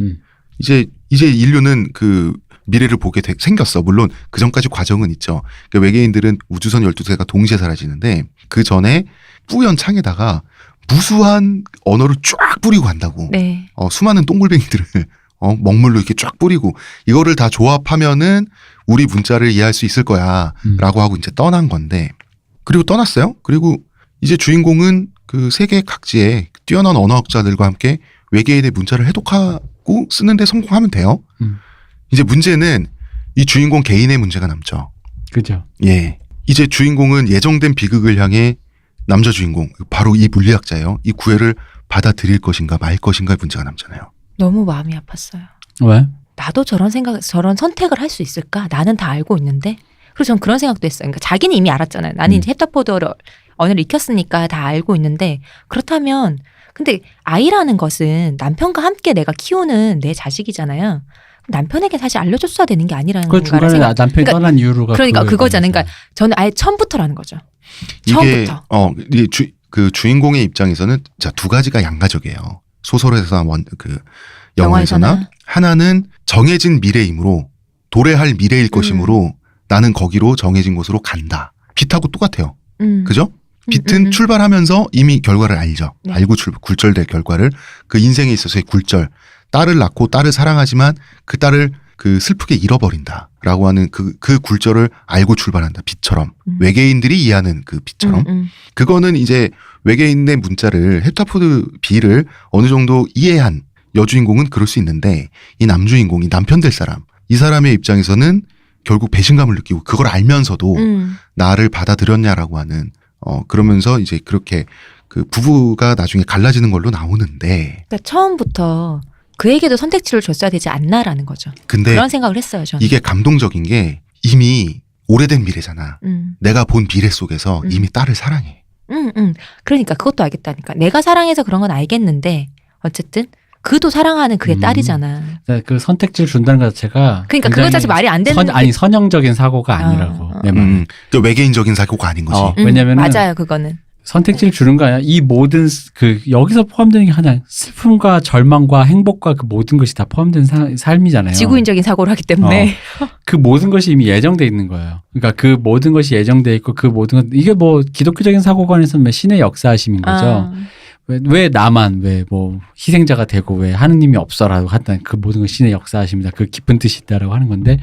이제 인류는 그 미래를 보게 생겼어. 물론 그 전까지 과정은 있죠. 그러니까 외계인들은 우주선 12대가 동시에 사라지는데 그 전에 뿌연 창에다가 무수한 언어를 쫙 뿌리고 간다고. 네. 수많은 똥굴뱅이들을 먹물로 이렇게 쫙 뿌리고 이거를 다 조합하면은 우리 문자를 이해할 수 있을 거야 라고 하고 이제 떠난 건데 그리고 떠났어요. 그리고 이제 주인공은 그 세계 각지의 뛰어난 언어학자들과 함께 외계인의 문자를 해독하고 쓰는데 성공하면 돼요. 이제 문제는 이 주인공 개인의 문제가 남죠. 그죠. 예. 이제 주인공은 예정된 비극을 향해 남자 주인공, 바로 이 물리학자예요. 이 구애를 받아들일 것인가 말 것인가의 문제가 남잖아요. 너무 마음이 아팠어요. 왜? 나도 저런 선택을 할 수 있을까? 나는 다 알고 있는데. 그리고 전 그런 생각도 했어요. 그러니까 자기는 이미 알았잖아요. 나는 이제 헵타포드 언어를 익혔으니까 다 알고 있는데 그렇다면 근데 아이라는 것은 남편과 함께 내가 키우는 내 자식이잖아요. 남편에게 사실 알려줬어야 되는 게 아니라는 그 중간에 생각. 남편이 떠난 이유가 그러니까 그거잖아요. 그러니까 저는 아예 처음부터라는 거죠. 이게 처음부터. 이게 그 주인공의 입장에서는 자, 두 가지가 양가적이에요. 소설에서나 영화에서나 하나는 정해진 미래이므로 도래할 미래일 것이므로 나는 거기로 정해진 곳으로 간다. 빛하고 똑같아요. 그죠? 빛은 출발하면서 이미 결과를 알죠. 네. 알고 굴절될 결과를 그 인생에 있어서의 굴절. 딸을 낳고 딸을 사랑하지만 그 딸을 그 슬프게 잃어버린다라고 하는 그 굴절을 알고 출발한다. 빛처럼. 외계인들이 이해하는 그 빛처럼. 그거는 이제 외계인의 문자를 헵타포드 B를 어느 정도 이해한 여주인공은 그럴 수 있는데 이 남주인공이 남편 될 사람. 이 사람의 입장에서는 결국 배신감을 느끼고 그걸 알면서도 나를 받아들였냐라고 하는 그러면서 이제 그렇게 그 부부가 나중에 갈라지는 걸로 나오는데 그러니까 처음부터 그에게도 선택지를 줬어야 되지 않나라는 거죠. 근데 그런 생각을 했어요. 저는. 이게 감동적인 게 이미 오래된 미래잖아. 내가 본 미래 속에서 이미 딸을 사랑해. 그러니까 그것도 알겠다니까. 내가 사랑해서 그런 건 알겠는데 어쨌든 그도 사랑하는 그의 딸이잖아. 그 선택지를 준다는 것 자체가 그러니까 그것 자체 말이 안 되는 선형적인 사고가 아니라고. 내 말은. 그 외계인적인 사고가 아닌 거지. 왜냐면은 맞아요, 그거는. 선택지를 주는 거 아니야. 이 모든 그 여기서 포함되는 게 하나 슬픔과 절망과 행복과 그 모든 것이 다 포함된 삶이잖아요. 지구인적인 사고를 하기 때문에. 그 모든 것이 이미 예정돼 있는 거예요. 그러니까 그 모든 것이 예정돼 있고 그 모든 것 이게 뭐 기독교적인 사고관에서는 신의 역사하심인 거죠. 왜 나만 왜 뭐 희생자가 되고 왜 하느님이 없어라고 한다는 그 모든 건 신의 역사하십니다. 그 깊은 뜻이 있다라고 하는 건데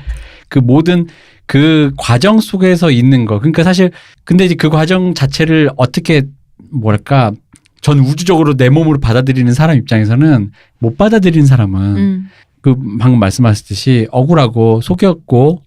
그 모든 그 과정 속에서 있는 거. 그러니까 사실 근데 이제 그 과정 자체를 어떻게 뭐랄까 전 우주적으로 내 몸으로 받아들이는 사람 입장에서는 못 받아들이는 사람은 그 방금 말씀하셨듯이 억울하고 속였고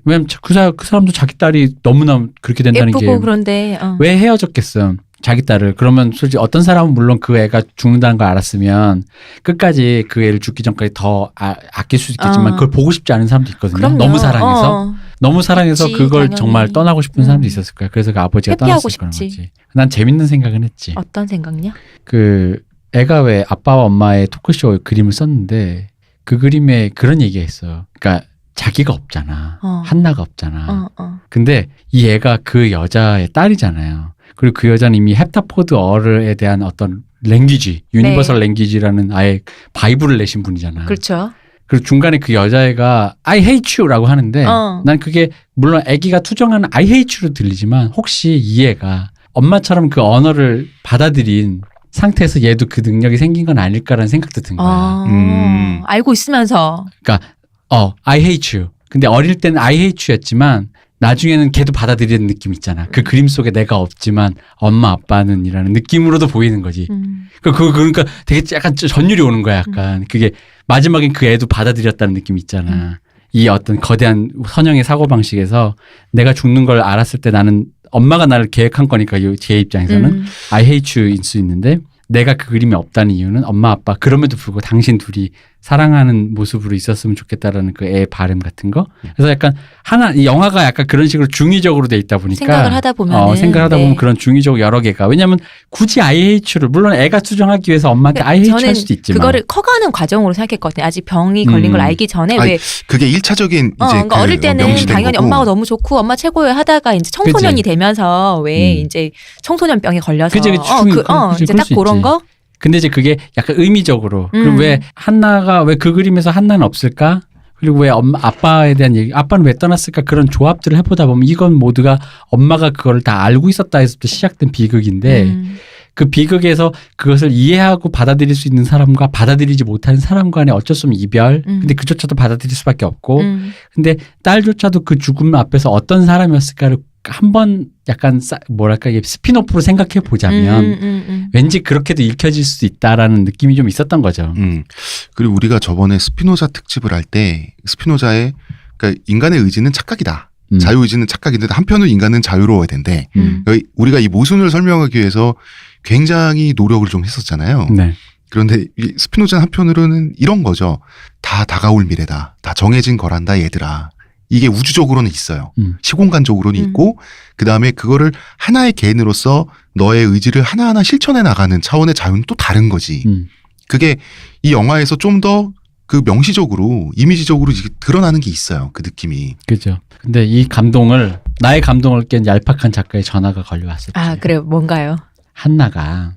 왜냐면 그 사람도 자기 딸이 너무나 그렇게 된다는 게 예쁘고 그런데 왜 헤어졌겠어? 자기 딸을. 그러면 솔직히 어떤 사람은 물론 그 애가 죽는다는 걸 알았으면 끝까지 그 애를 죽기 전까지 더 아낄 수 있겠지만 그걸 보고 싶지 않은 사람도 있거든요. 그럼요. 너무 사랑해서. 너무 사랑해서 그치, 그걸 당연히. 정말 떠나고 싶은 사람도 있었을 거야. 그래서 그 아버지가 회피하고 떠났을 거란 싶지. 거지. 난 재밌는 생각은 했지. 어떤 생각요? 그 애가 왜 아빠와 엄마의 토크쇼 그림을 썼는데 그 그림에 그런 얘기가 있어요. 그러니까 자기가 없잖아. 어. 한나가 없잖아. 근데 근데 이 애가 그 여자의 딸이잖아요. 그리고 그 여자는 이미 헵타포드어에 대한 어떤 랭귀지, 유니버설 랭귀지라는 아예 바이블을 내신 분이잖아. 그렇죠. 그리고 중간에 그 여자애가 I hate you라고 하는데 난 그게 물론 아기가 투정하는 I hate you로 들리지만 혹시 이 애가 엄마처럼 그 언어를 받아들인 상태에서 얘도 그 능력이 생긴 건 아닐까라는 생각도 든 거야. 알고 있으면서. I hate you. 근데 어릴 때는 I hate you였지만 나중에는 걔도 받아들이는 느낌 있잖아. 그 그림 속에 내가 없지만 엄마 아빠는 이라는 느낌으로도 보이는 거지. 그러니까 되게 약간 전율이 오는 거야. 약간 그게 마지막엔 그 애도 받아들였다는 느낌이 있잖아. 이 어떤 거대한 선형의 사고방식에서 내가 죽는 걸 알았을 때 나는 엄마가 나를 계획한 거니까 제 입장에서는 I hate you일 수 있는데 내가 그 그림이 없다는 이유는 엄마 아빠 그럼에도 불구하고 당신 둘이 사랑하는 모습으로 있었으면 좋겠다라는 그 애의 바람 같은 거. 그래서 약간 이 영화가 약간 그런 식으로 중의적으로 돼 있다 보니까 생각을 하다 보면 그런 중의적 여러 개가 왜냐면 굳이 I hate you를 물론 애가 투정하기 위해서 엄마한테 I hate you 할 수도 있지만 그거를 커가는 과정으로 생각했거든요. 아직 병이 걸린 걸 알기 전에 아니, 왜 그게 1차적인 이제 그러니까 어릴 때는 명시된 당연히 거고. 엄마가 너무 좋고 엄마 최고예요 하다가 이제 청소년이 되면서 왜 이제 청소년병에 걸려서 그치, 이제 그럴 딱 수 그런 있지. 거. 근데 이제 그게 약간 의미적으로 그리고 왜 한나가 왜 그 그림에서 한나는 없을까? 그리고 왜 엄마 아빠에 대한 얘기 아빠는 왜 떠났을까? 그런 조합들을 해보다 보면 이건 모두가 엄마가 그거를 다 알고 있었다 해서부터 시작된 비극인데 그 비극에서 그것을 이해하고 받아들일 수 있는 사람과 받아들이지 못하는 사람 간의 어쩔 수 없는 이별. 근데 그조차도 받아들일 수밖에 없고 근데 딸조차도 그 죽음 앞에서 어떤 사람이었을까를 한번 약간 뭐랄까 이게 스피노프로 생각해 보자면 왠지 그렇게도 읽혀질 수 있다라는 느낌이 좀 있었던 거죠. 그리고 우리가 저번에 스피노자 특집을 할 때 스피노자의 그러니까 인간의 의지는 착각이다. 자유의지는 착각인데 한편으로 인간은 자유로워야 된대. 우리가 이 모순을 설명하기 위해서 굉장히 노력을 좀 했었잖아요. 네. 그런데 이 스피노자 한편으로는 이런 거죠. 다 다가올 미래다. 다 정해진 거란다 얘들아. 이게 우주적으로는 있어요. 시공간적으로는 있고 그다음에 그거를 하나의 개인으로서 너의 의지를 하나하나 실천해 나가는 차원의 자유는 또 다른 거지. 그게 이 영화에서 좀 더 그 명시적으로 이미지적으로 드러나는 게 있어요. 그 느낌이. 그죠. 근데 이 나의 감동을 깬 얄팍한 작가의 전화가 걸려왔었지. 아 그래요. 뭔가요? 한나가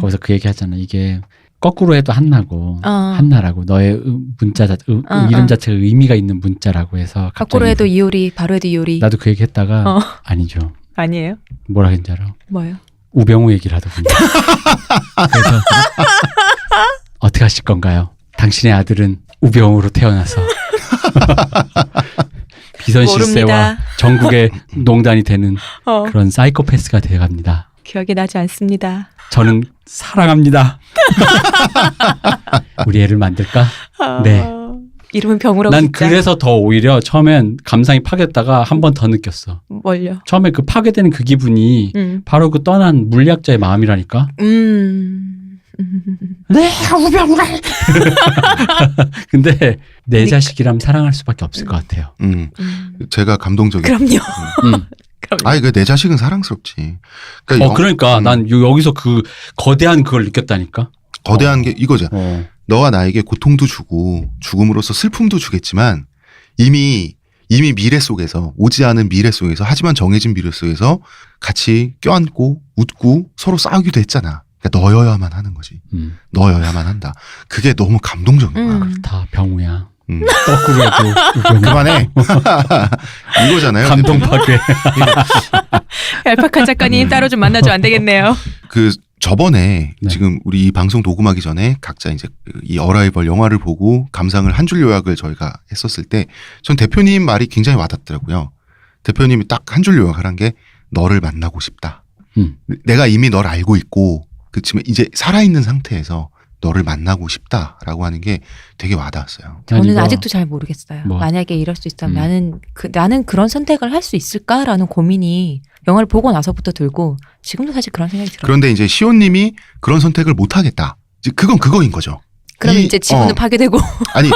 거기서 그 얘기 하잖아. 이게 거꾸로 해도 한나고 한나라고 너의 문자 이름 자체가 의미가 있는 문자라고 해서 거꾸로 해도 이효리, 바로 해도 이효리. 나도 그 얘기 했다가 아니죠. 아니에요? 뭐라 했는지 알아? 뭐요? 우병우 얘기를 하더군요. 그래서 어떻게 하실 건가요? 당신의 아들은 우병우로 태어나서 비선 실세와 전국의 농단이 되는 그런 사이코패스가 되어갑니다. 기억이 나지 않습니다. 저는 사랑합니다. 우리 애를 만들까? 네. 이름은 병우라고 난 진짜. 그래서 더 오히려 처음엔 감상이 파괴했다가 한 번 더 느꼈어. 뭘요? 처음에 그 파괴되는 그 기분이 바로 그 떠난 물리학자의 마음이라니까. 네, 우병우라. 근데 내 자식이라면 사랑할 수밖에 없을 것 같아요. 제가 감동적인. 그럼요. 아니 그 내 자식은 사랑스럽지. 그러니까, 그러니까 난 여기서 그 거대한 그걸 느꼈다니까. 거대한 게 이거죠. 너가 나에게 고통도 주고 죽음으로써 슬픔도 주겠지만 이미 미래 속에서 오지 않은 미래 속에서 하지만 정해진 미래 속에서 같이 껴안고 웃고 서로 싸우기도 했잖아. 그러니까 너여야만 하는 거지. 너여야만 한다. 그게 너무 감동적인 거야. 그렇다 병우야. 거꾸로 해도 그만해. 이거잖아요. 감동 파괴. 얄팍한 작가님 따로 좀 만나줘 안 되겠네요. 그 저번에 네. 지금 우리 이 방송 녹음하기 전에 각자 이제 이 어라이벌 영화를 보고 감상을 한 줄 요약을 저희가 했었을 때 전 대표님 말이 굉장히 와닿더라고요. 대표님이 딱 한 줄 요약을 한 게 너를 만나고 싶다. 내가 이미 널 알고 있고 그렇지만 이제 살아있는 상태에서 너를 만나고 싶다라고 하는 게 되게 와닿았어요. 저는 아직도 잘 모르겠어요. 뭐. 만약에 이럴 수 있다면 나는 그런 선택을 할 수 있을까라는 고민이 영화를 보고 나서부터 들고 지금도 사실 그런 생각이 들어요. 그런데 이제 시온님이 그런 선택을 못 하겠다. 그건 그거인 거죠. 그러면 이제 지구는 파괴되고 아니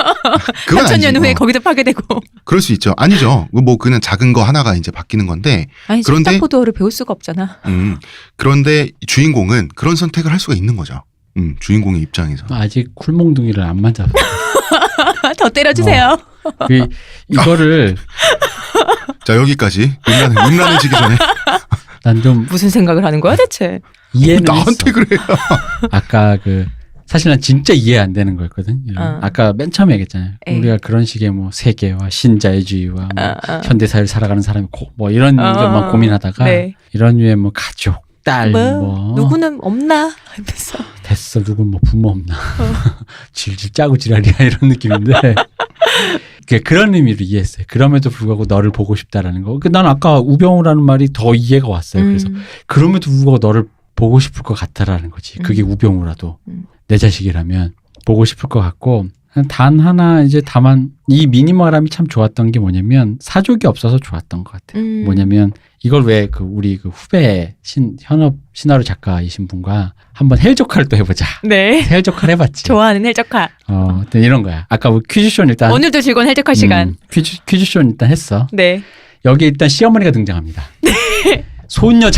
그건 3,000년 아니지. 후에 거기도 파괴되고. 그럴 수 있죠. 아니죠. 뭐 그냥 작은 거 하나가 이제 바뀌는 건데. 아니 그런데 헵타포드어를 배울 수가 없잖아. 그런데 주인공은 그런 선택을 할 수가 있는 거죠. 주인공의 입장에서. 아직 쿨몽둥이를 안 맞아. 더 때려주세요. 이거를 자 여기까지 음란해지기 전에 난 좀 무슨 생각을 하는 거야 대체? 이해는 했어. 나한테 그래요. 아까 사실 난 진짜 이해 안 되는 거였거든. 아까 맨 처음에 얘기했잖아요. 에이. 우리가 그런 식의 뭐 세계와 신자유주의와 뭐 현대사회를 살아가는 사람이 뭐 이런 것만 고민하다가 네. 이런 류의 뭐 가족, 딸, 뭐 누구는 없나 하면서 됐어 누구 뭐 부모 없나 질질 짜고 지랄이야 이런 느낌인데 그런 의미로 이해했어요. 그럼에도 불구하고 너를 보고 싶다라는 거. 난 아까 우병우라는 말이 더 이해가 왔어요. 그래서 그럼에도 불구하고 너를 보고 싶을 것 같다라는 거지. 그게 우병우라도 내 자식이라면 보고 싶을 것 같고 단 하나 이제 다만 이 미니멀함이 참 좋았던 게 뭐냐면 사족이 없어서 좋았던 것 같아요. 뭐냐면 이걸 왜 우리 후배 현업 신하루 작가이신 분과 한번 헬조카를 또 해보자. 네. 헬조카를 해봤지. 좋아하는 헬적화. 일단 이런 거야. 아까 뭐 퀴즈쇼 일단 오늘도 즐거운 헬적화 시간. 퀴즈쇼 일단 했어. 네. 여기에 일단 시어머니가 등장합니다. 손녀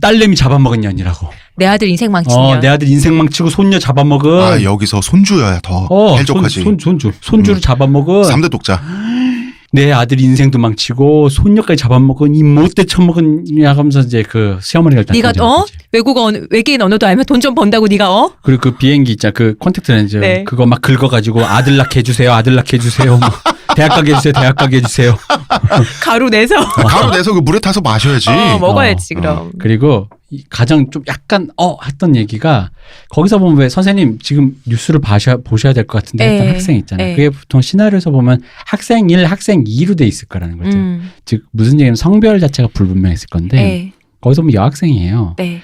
딸내미 잡아먹은 년이라고. 내 아들 인생 망치면. 내 아들 인생 망치고 손녀 잡아먹은. 아 여기서 손주여야 더 헬족하지. 손주를 잡아먹은. 3대 독자. 내 아들 인생도 망치고 손녀까지 잡아먹은 이 못돼 처먹은 하면서 이제 그 시어머니가 일단 네가 외계인 언어도 알면 돈 좀 번다고 네가 그리고 그 비행기 있잖아 그 콘택트 렌즈 네. 그거 막 긁어가지고 아들 낳게 해주세요 대학 가게 해주세요 가루 내서 가루 내서 그 물에 타서 마셔야지. 먹어야지 그럼. 그리고 가장 좀 약간 했던 얘기가 거기서 보면 왜 선생님 지금 뉴스를 보셔야 될 것 같은데 했던 학생 있잖아요. 그게 보통 시나리오에서 보면 학생 1, 학생 2로 돼 있을 거라는 거죠. 즉 무슨 얘기냐면 성별 자체가 불분명했을 건데 거기서 보면 여학생이에요. 네.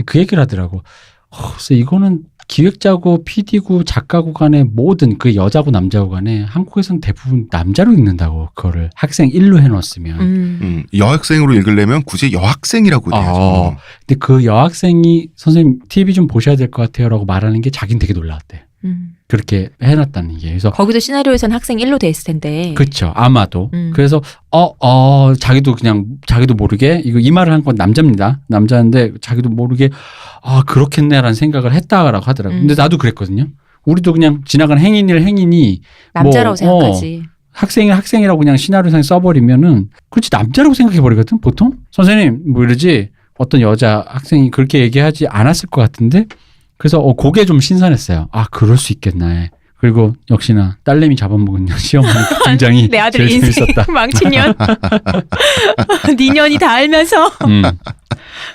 그 얘기를 하더라고. 그래서 이거는 기획자고 PD고 작가고 간에 모든 그 여자고 남자고 간에 한국에서는 대부분 남자로 읽는다고 그거를 학생 1로 해놓았으면 여학생으로 읽으려면 굳이 여학생이라고 해야죠. 근데 그 여학생이 선생님 TV 좀 보셔야 될 것 같아요 라고 말하는 게 자기는 되게 놀라웠대. 그렇게 해놨다는 게. 그래서 거기도 시나리오에서는 학생 1로 돼 있을 텐데. 그렇죠. 아마도. 그래서 자기도 모르게 이 말을 한 건 남자인데 자기도 모르게 그렇겠네라는 생각을 했다라고 하더라고요. 근데 나도 그랬거든요. 우리도 그냥 지나가는 행인이 남자라고 생각하지. 학생이라고 그냥 시나리오상에 써버리면은 그렇지 남자라고 생각해버리거든 보통. 선생님 뭐 이러지 어떤 여자 학생이 그렇게 얘기하지 않았을 것 같은데 그래서 그게 좀 신선했어요. 그럴 수 있겠나. 그리고 역시나 딸내미 잡아먹은 시어머니 등장이 내 아들 제일 인생 재밌었다. 망치년. 네 년이 다 알면서.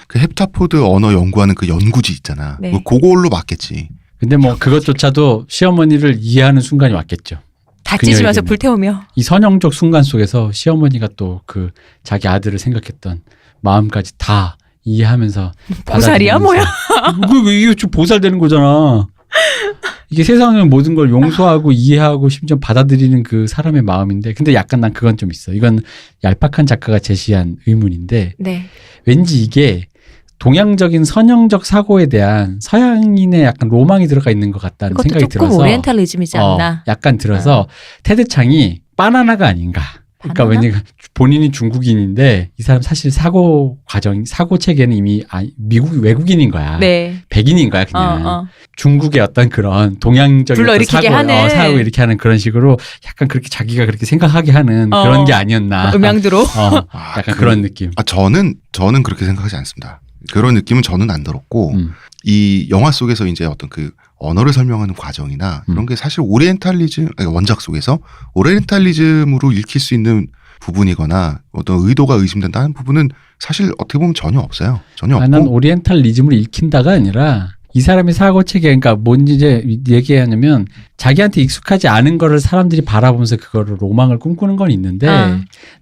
그 헵타포드 언어 연구하는 그 연구지 있잖아. 네. 뭐 그걸로 맞겠지. 근데 뭐 그것조차도 시어머니를 이해하는 순간이 왔겠죠. 다 찢으면서 그녀에게는. 불태우며. 이 선형적 순간 속에서 시어머니가 또 그 자기 아들을 생각했던 마음까지 다 이해하면서 보살이야 뭐야? 이게 좀 보살되는 거잖아. 이게 세상의 모든 걸 용서하고 이해하고 심지어 받아들이는 그 사람의 마음인데 근데 약간 난 그건 좀 있어. 이건 얄팍한 작가가 제시한 의문인데 네. 왠지 이게 동양적인 선형적 사고에 대한 서양인의 약간 로망이 들어가 있는 것 같다는 그것도 생각이 조금 들어서 오리엔탈리즘이지 않나? 약간 들어서 테드 창이 바나나가 아닌가. 그러니까 바나나? 왜냐면 본인이 중국인인데 이 사람 사실 사고 체계는 이미 외국인인 거야. 네. 백인인 거야 그냥. 중국의 어떤 그런 동양적인 불러일으키게 하는. 사고 이렇게 하는 그런 식으로 약간 그렇게 자기가 그렇게 생각하게 하는 그런 게 아니었나. 음양드로. 약간 그런 느낌. 저는 그렇게 생각하지 않습니다. 그런 느낌은 저는 안 들었고 이 영화 속에서 이제 어떤 그 언어를 설명하는 과정이나 이런 게 사실 원작 속에서 오리엔탈리즘으로 읽힐 수 있는 부분이거나 어떤 의도가 의심된다는 부분은 사실 어떻게 보면 전혀 없어요. 전혀 없고. 난 오리엔탈리즘을 읽힌다가 아니라 이 사람의 사고 체계, 그러니까 뭔지 이제 얘기하냐면 자기한테 익숙하지 않은 거를 사람들이 바라보면서 그거를 로망을 꿈꾸는 건 있는데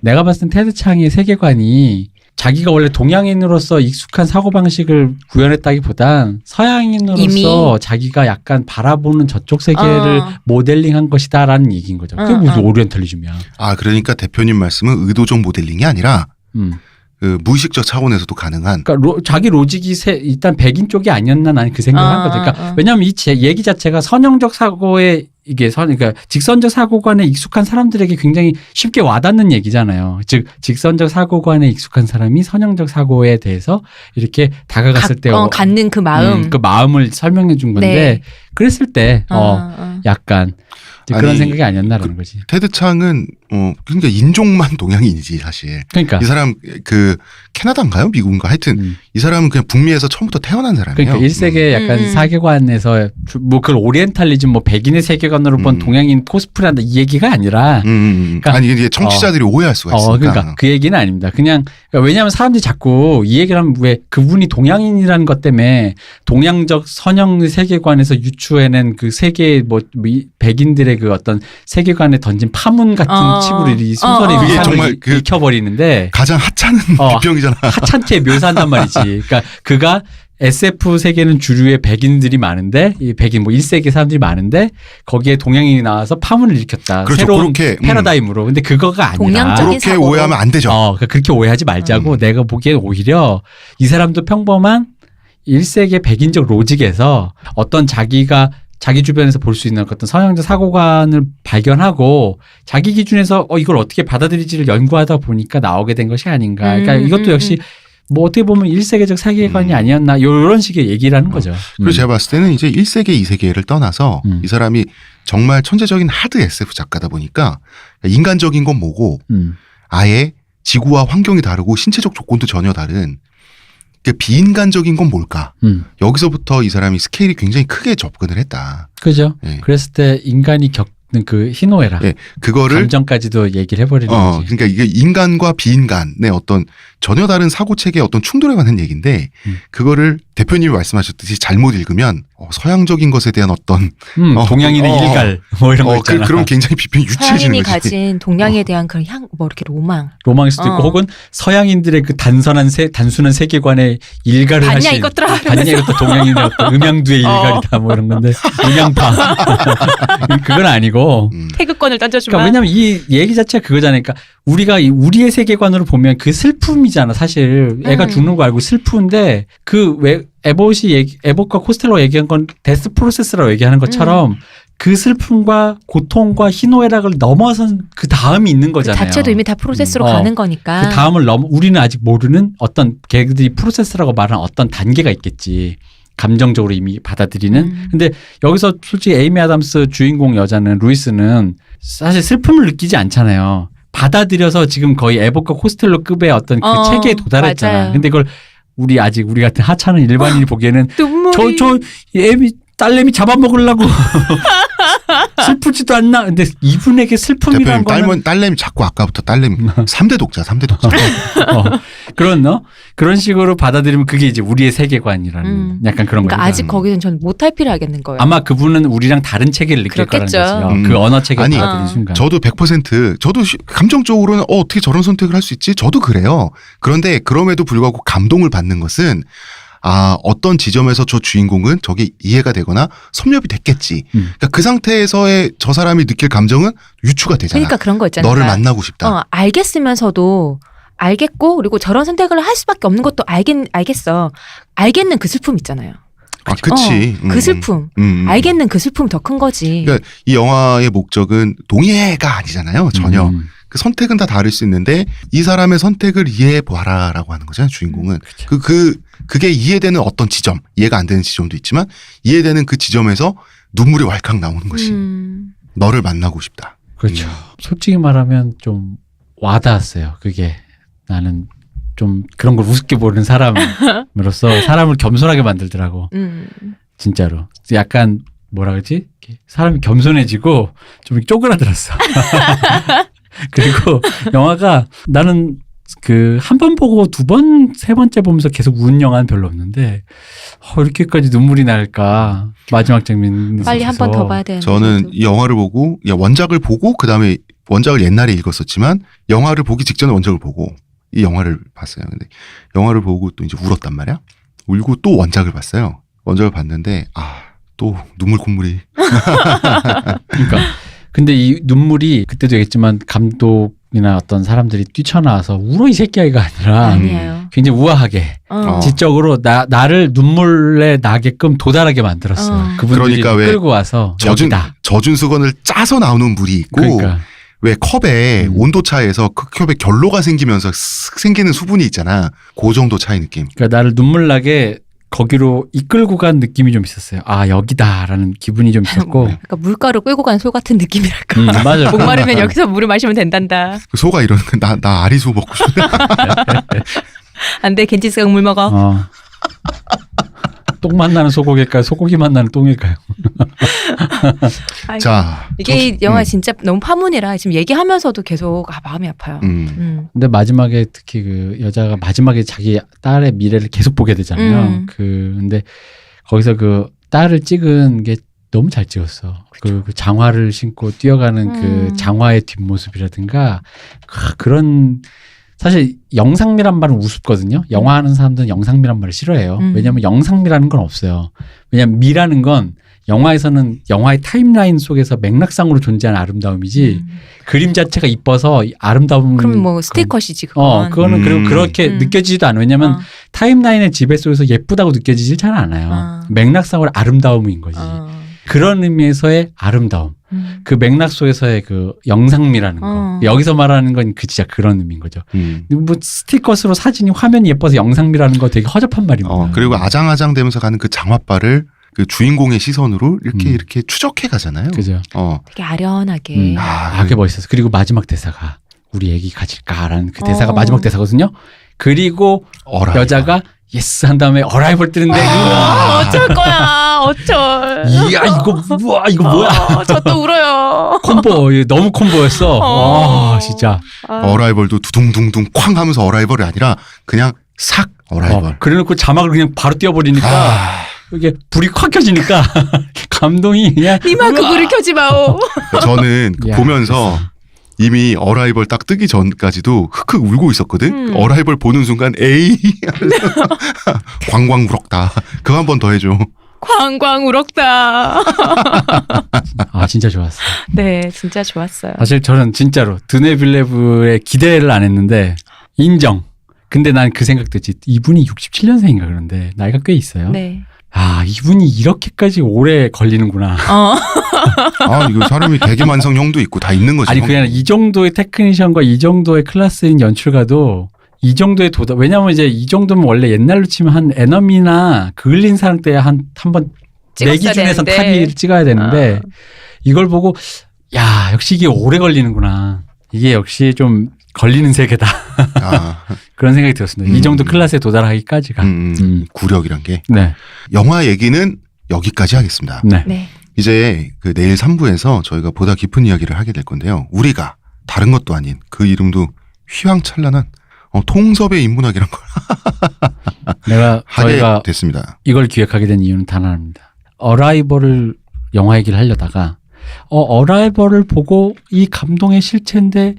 내가 봤을 땐 테드 창의 세계관이 자기가 원래 동양인으로서 익숙한 사고방식을 구현했다기보단 서양인으로서 이미. 자기가 약간 바라보는 저쪽 세계를 모델링한 것이다라는 얘기인 거죠. 그게 무슨 오리엔탈리즘이야. 그러니까 대표님 말씀은 의도적 모델링이 아니라 그 무의식적 차원에서도 가능한. 그러니까 자기 로직이 일단 백인 쪽이 아니었나 나는 그 생각을 한 거죠. 그러니까 왜냐하면 이 얘기 자체가 선형적 사고에 그러니까 직선적 사고관에 익숙한 사람들에게 굉장히 쉽게 와닿는 얘기잖아요. 즉 직선적 사고관에 익숙한 사람이 선형적 사고에 대해서 이렇게 다가갔을 때 갖는 그 마음, 그 마음을 설명해 준 건데 네. 그랬을 때 약간 이제 그런 아니, 생각이 아니었나라는 거지. 테드 창은 그러니까 인종만 동양인이지 사실. 그러니까 이 사람 그 캐나다인가요? 미국인가? 하여튼 이 사람은 그냥 북미에서 처음부터 태어난 사람이에요. 그러니까 1세기의 약간 사계관에서 뭐 그걸 오리엔탈리즘 뭐 백인의 세계관으로 본 동양인 코스프레한다 이 얘기가 아니라 그러니까, 아니 이게 청취자들이 오해할 수가 있으니까. 그러니까 그 얘기는 아닙니다. 그냥 그러니까 왜냐하면 사람들이 자꾸 이 얘기를 하면 왜 그분이 동양인이라는 것 때문에 동양적 선형 세계관에서 유추해낸 그 세계 뭐 백인들의 그 어떤 세계관에 던진 파문 같은 칩으로 이 소설이 그게 정말 그 익혀버리는데 가장 하찮은 비평이잖아. 하찮게 묘사한단 말이지. 그러니까 그가 SF 세계는 주류의 백인들이 많은데 이 백인 뭐 1세기 사람들이 많은데 거기에 동양인이 나와서 파문을 일으켰다. 그렇죠. 새로운 그렇게, 패러다임으로. 근데 그거가 아니라 동양적인 그렇게 사고. 오해하면 안 되죠. 그러니까 그렇게 오해하지 말자고 내가 보기엔 오히려 이 사람도 평범한 1세기의 백인적 로직에서 어떤 자기가 자기 주변에서 볼 수 있는 어떤 서양적 사고관을 발견하고 자기 기준에서 이걸 어떻게 받아들일지를 연구하다 보니까 나오게 된 것이 아닌가. 그러니까 이것도 역시 뭐 어떻게 보면 1세계적 세계관이 아니었나 이런 식의 얘기를 하는 거죠. 그리고 제가 봤을 때는 이제 1세계, 2세계를 떠나서 이 사람이 정말 천재적인 하드 SF 작가다 보니까 인간적인 건 뭐고 아예 지구와 환경이 다르고 신체적 조건도 전혀 다른 비인간적인 건 뭘까? 여기서부터 이 사람이 스케일이 굉장히 크게 접근을 했다. 그죠? 예. 그랬을 때 인간이 겪는 그 희노애락, 예, 그거를 감정까지도 얘기를 해버리는 거지. 그러니까 이게 인간과 비인간의 어떤 전혀 다른 사고 체계의 어떤 충돌에 관한 얘기인데 그거를 대표님이 말씀하셨듯이 잘못 읽으면 서양적인 것에 대한 어떤 동양인의 일갈 뭐 이런 거 있잖아. 그럼 굉장히 비평이 유치해지는 서양인이 거지. 가진 동양에 대한 그런 뭐 이렇게 로망일 수도 있고 혹은 서양인들의 그 단순한 세계관에 일갈을 봤냐, 하신 이것들아? 봤냐 이것도 동양인의 어떤 음양두의 일갈이다 뭐 이런 건데 음양파 그건 아니고 태극권을 던져주면. 그러니까 왜냐면 이 얘기 자체가 그거잖아요. 그러니까 우리가 우리의 세계관으로 보면 그 슬픔이잖아. 사실 애가 죽는 거 알고 슬픈데 그 왜 에봇과 코스텔로 얘기한 건 데스 프로세스라고 얘기하는 것처럼 그 슬픔과 고통과 희노애락을 넘어선 그 다음이 있는 그 거잖아요. 자체도 이미 다 프로세스로 가는 거니까. 그 다음을 우리는 아직 모르는 어떤 걔들이 프로세스라고 말하는 어떤 단계가 있겠지. 감정적으로 이미 받아들이는. 근데 여기서 솔직히 에이미 아담스 주인공 여자는 루이스는 사실 슬픔을 느끼지 않잖아요. 받아들여서 지금 거의 에봇과 코스텔로급의 어떤 그 체계에 도달했잖아. 맞아요. 근데 그걸 우리 같은 하찮은 일반인이 보기에는 눈물이. 딸내미 잡아먹으려고 슬프지도 않나. 근데 이분에게 슬픔이란 대표님 거는 딸내미 자꾸 아까부터 딸내미 3대 독자. 그런 식으로 받아들이면 그게 이제 우리의 세계관이라는 약간 그런 그러니까 거죠. 아직 거기는 전 못할 필요 하겠는 거예요. 아마 그분은 우리랑 다른 체계를 느낄 그렇겠죠. 거라는 거죠. 그 언어 체계를 아니, 받아들이는 순간. 저도 100% 저도 감정적으로는 어떻게 저런 선택을 할 수 있지? 저도 그래요. 그런데 그럼에도 불구하고 감동을 받는 것은 어떤 지점에서 저 주인공은 저게 이해가 되거나 섭렵이 됐겠지. 그러니까 그 상태에서의 저 사람이 느낄 감정은 유추가 되잖아. 그러니까 그런 거 있잖아요. 너를 그러니까 만나고 싶다. 알겠으면서도 알겠고 그리고 저런 선택을 할 수밖에 없는 것도 알겠어. 알겠는 그 슬픔 있잖아요. 그치. 그 슬픔. 알겠는 그 슬픔이 더 큰 거지. 그러니까 이 영화의 목적은 동의해가 아니잖아요. 전혀. 그 선택은 다 다를 수 있는데 이 사람의 선택을 이해해 봐라라고 하는 거잖아요. 주인공은. 그게 이해되는 어떤 지점, 이해가 안 되는 지점도 있지만 이해되는 그 지점에서 눈물이 왈칵 나오는 것이 너를 만나고 싶다. 그렇죠. 솔직히 말하면 좀 와닿았어요. 그게 나는 좀 그런 걸 우습게 보는 사람으로서 사람을 겸손하게 만들더라고. 진짜로. 약간 뭐라 그러지? 사람이 겸손해지고 좀 쪼그라들었어. 그리고 영화가 나는 그 한 번 보고 두 번, 세 번째 보면서 계속 우는 영화는 별로 없는데 이렇게까지 눈물이 날까 마지막 장면 빨리 한 번 더 봐야 되는데. 저는 이 영화를 보고 원작을 보고 그다음에 원작을 옛날에 읽었었지만 영화를 보기 직전에 원작을 보고 이 영화를 봤어요. 근데 영화를 보고 또 이제 울었단 말이야. 울고 또 원작을 봤어요. 원작을 봤는데 또 눈물 콧물이. 그러니까 근데 이 눈물이 그때도 얘기했지만 감독이나 어떤 사람들이 뛰쳐나와서 울어 이 새끼야가 아니라 아니에요. 굉장히 우아하게 지적으로 나를 눈물에 나게끔 도달하게 만들었어요. 그분들이 그러니까 왜 끌고 와서 젖은 수건을 짜서 나오는 물이 있고 그러니까. 왜 컵에 온도 차에서 그 컵에 결로가 생기면서 쓱 생기는 수분이 있잖아. 그 정도 차이 느낌. 그러니까 나를 눈물 나게 거기로 이끌고 간 느낌이 좀 있었어요. 아 여기다라는 기분이 좀 있었고. 그러니까 물가로 끌고 간 소 같은 느낌이랄까. 맞아요. 목마르면 여기서 물을 마시면 된단다. 그 소가 이러는 나 아리소 먹고 싶네. 안 돼, 겐지스강 물 먹어. 똥 맛나는 소고기일까요? 소고기 맛나는 똥일까요? 아이고. 자, 이게 이 영화 진짜 너무 파문이라 지금 얘기하면서도 계속 마음이 아파요. 근데 마지막에 특히 그 여자가 마지막에 자기 딸의 미래를 계속 보게 되잖아요. 근데 거기서 그 딸을 찍은 게 너무 잘 찍었어. 그 장화를 신고 뛰어가는 그 장화의 뒷모습이라든가 그런 사실 영상미란 말은 우습거든요. 영화 하는 사람들은 영상미란 말을 싫어해요. 왜냐하면 영상미라는 건 없어요. 왜냐하면 미라는 건 영화에서는 영화의 타임라인 속에서 맥락상으로 존재하는 아름다움이지 그림 자체가 이뻐서 아름다움. 그럼 뭐 스티커시지 그건. 그거는 그리고 그렇게 느껴지지도 않아요. 왜냐하면 타임라인의 지배 속에서 예쁘다고 느껴지질 잘 않아요. 맥락상으로 아름다움인 거지. 그런 의미에서의 아름다움. 그 맥락 속에서의 그 영상미라는 거. 여기서 말하는 건 그 진짜 그런 의미인 거죠. 뭐 스티커스로 사진이 화면이 예뻐서 영상미라는 거 되게 허접한 말입니다. 그리고 아장아장 되면서 가는 그 장화발을 그 주인공의 시선으로 이렇게 추적해 가잖아요. 그죠. 되게 아련하게. 그게 멋있었어. 그리고 마지막 대사가 우리 애기 가질까라는 그 대사가 마지막 대사거든요. 그리고 여자가 예스 한 다음에 어라이벌 뜨는데 어쩔 거야. 어쩔. 이야 이거 뭐야. 저 또 울어요. 콤보 너무 콤보였어. 와 진짜. 어라이벌도 두둥둥둥 쾅 하면서 어라이벌이 아니라 그냥 싹 어라이벌. 그래놓고 자막을 그냥 바로 띄워버리니까 이게 불이 콱 켜지니까 감동이 그냥. 니마 그 불을 켜지 마오. 저는 보면서 이미 어라이벌 딱 뜨기 전까지도 흑흑 울고 있었거든. 어라이벌 보는 순간 에이 광광 울었다. 그거 한 번 더 해줘. 광광 울었다. 진짜 좋았어. 네, 진짜 좋았어요. 사실 저는 진짜로 드네 빌레브의 기대를 안 했는데 인정. 근데 난 그 생각도 했지. 이분이 67년생인가 그런데 나이가 꽤 있어요. 네. 이분이 이렇게까지 오래 걸리는구나. 이거 사람이 대기만성형도 있고 다 있는 거지. 아니 그냥 이 정도의 테크니션과 이 정도의 클래스인 연출가도 이 정도의 왜냐면 이제 이 정도면 원래 옛날로 치면 한 에너미나 그을린 사랑 때 한 번 내 기준에선 탑이 찍어야 되는데 이걸 보고 야 역시 이게 오래 걸리는구나. 이게 역시 좀 걸리는 세계다. 그런 생각이 들었습니다. 이 정도 클래스에 도달하기까지가. 구력이란 게. 네. 영화 얘기는 여기까지 하겠습니다. 네. 이제 그 내일 3부에서 저희가 보다 깊은 이야기를 하게 될 건데요. 우리가 다른 것도 아닌 그 이름도 휘황찬란한 통섭의 인문학이란 걸 저희가 됐습니다. 이걸 기획하게 된 이유는 단 하나입니다. 어라이벌을 영화 얘기를 하려다가 어라이벌을 보고 이 감동의 실체인데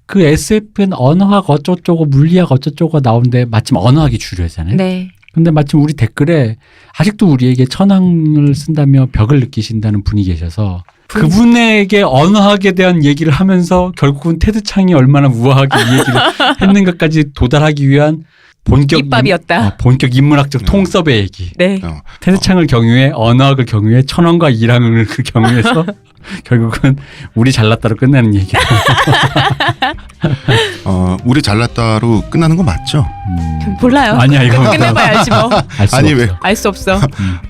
그 SF는 언어학 어쩌고저쩌고 물리학 어쩌고저쩌고 나오는데 마침 언어학이 주류잖아요. 네. 근데 마침 우리 댓글에 아직도 우리에게 천황을 쓴다며 벽을 느끼신다는 분이 계셔서 그분에게 언어학에 대한 얘기를 하면서 결국은 테드 창이 얼마나 우아하게 이 얘기를 했는가까지 도달하기 위한 입밥이었다. 본격 인문학적 통섭의 얘기. 네. 테드 창을 경유해 언어학을 경유해 천황과 이랑을 경유해서 결국은 우리 잘났다로 끝나는 얘기. 우리 잘났다로 끝나는 거 맞죠? 몰라요. 아니야 이거 끝내봐야 알지 뭐. 아니 왜? 알 수 없어.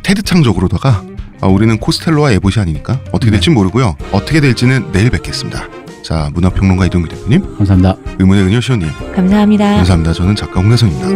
테드 창적으로다가 우리는 코스텔로와 에보시아니니까 어떻게 될지 모르고요. 어떻게 될지는 내일 뵙겠습니다. 자, 문화평론가 이동규 대표님, 감사합니다. 의문의 은효 시호님, 감사합니다. 감사합니다. 저는 작가 홍대선입니다.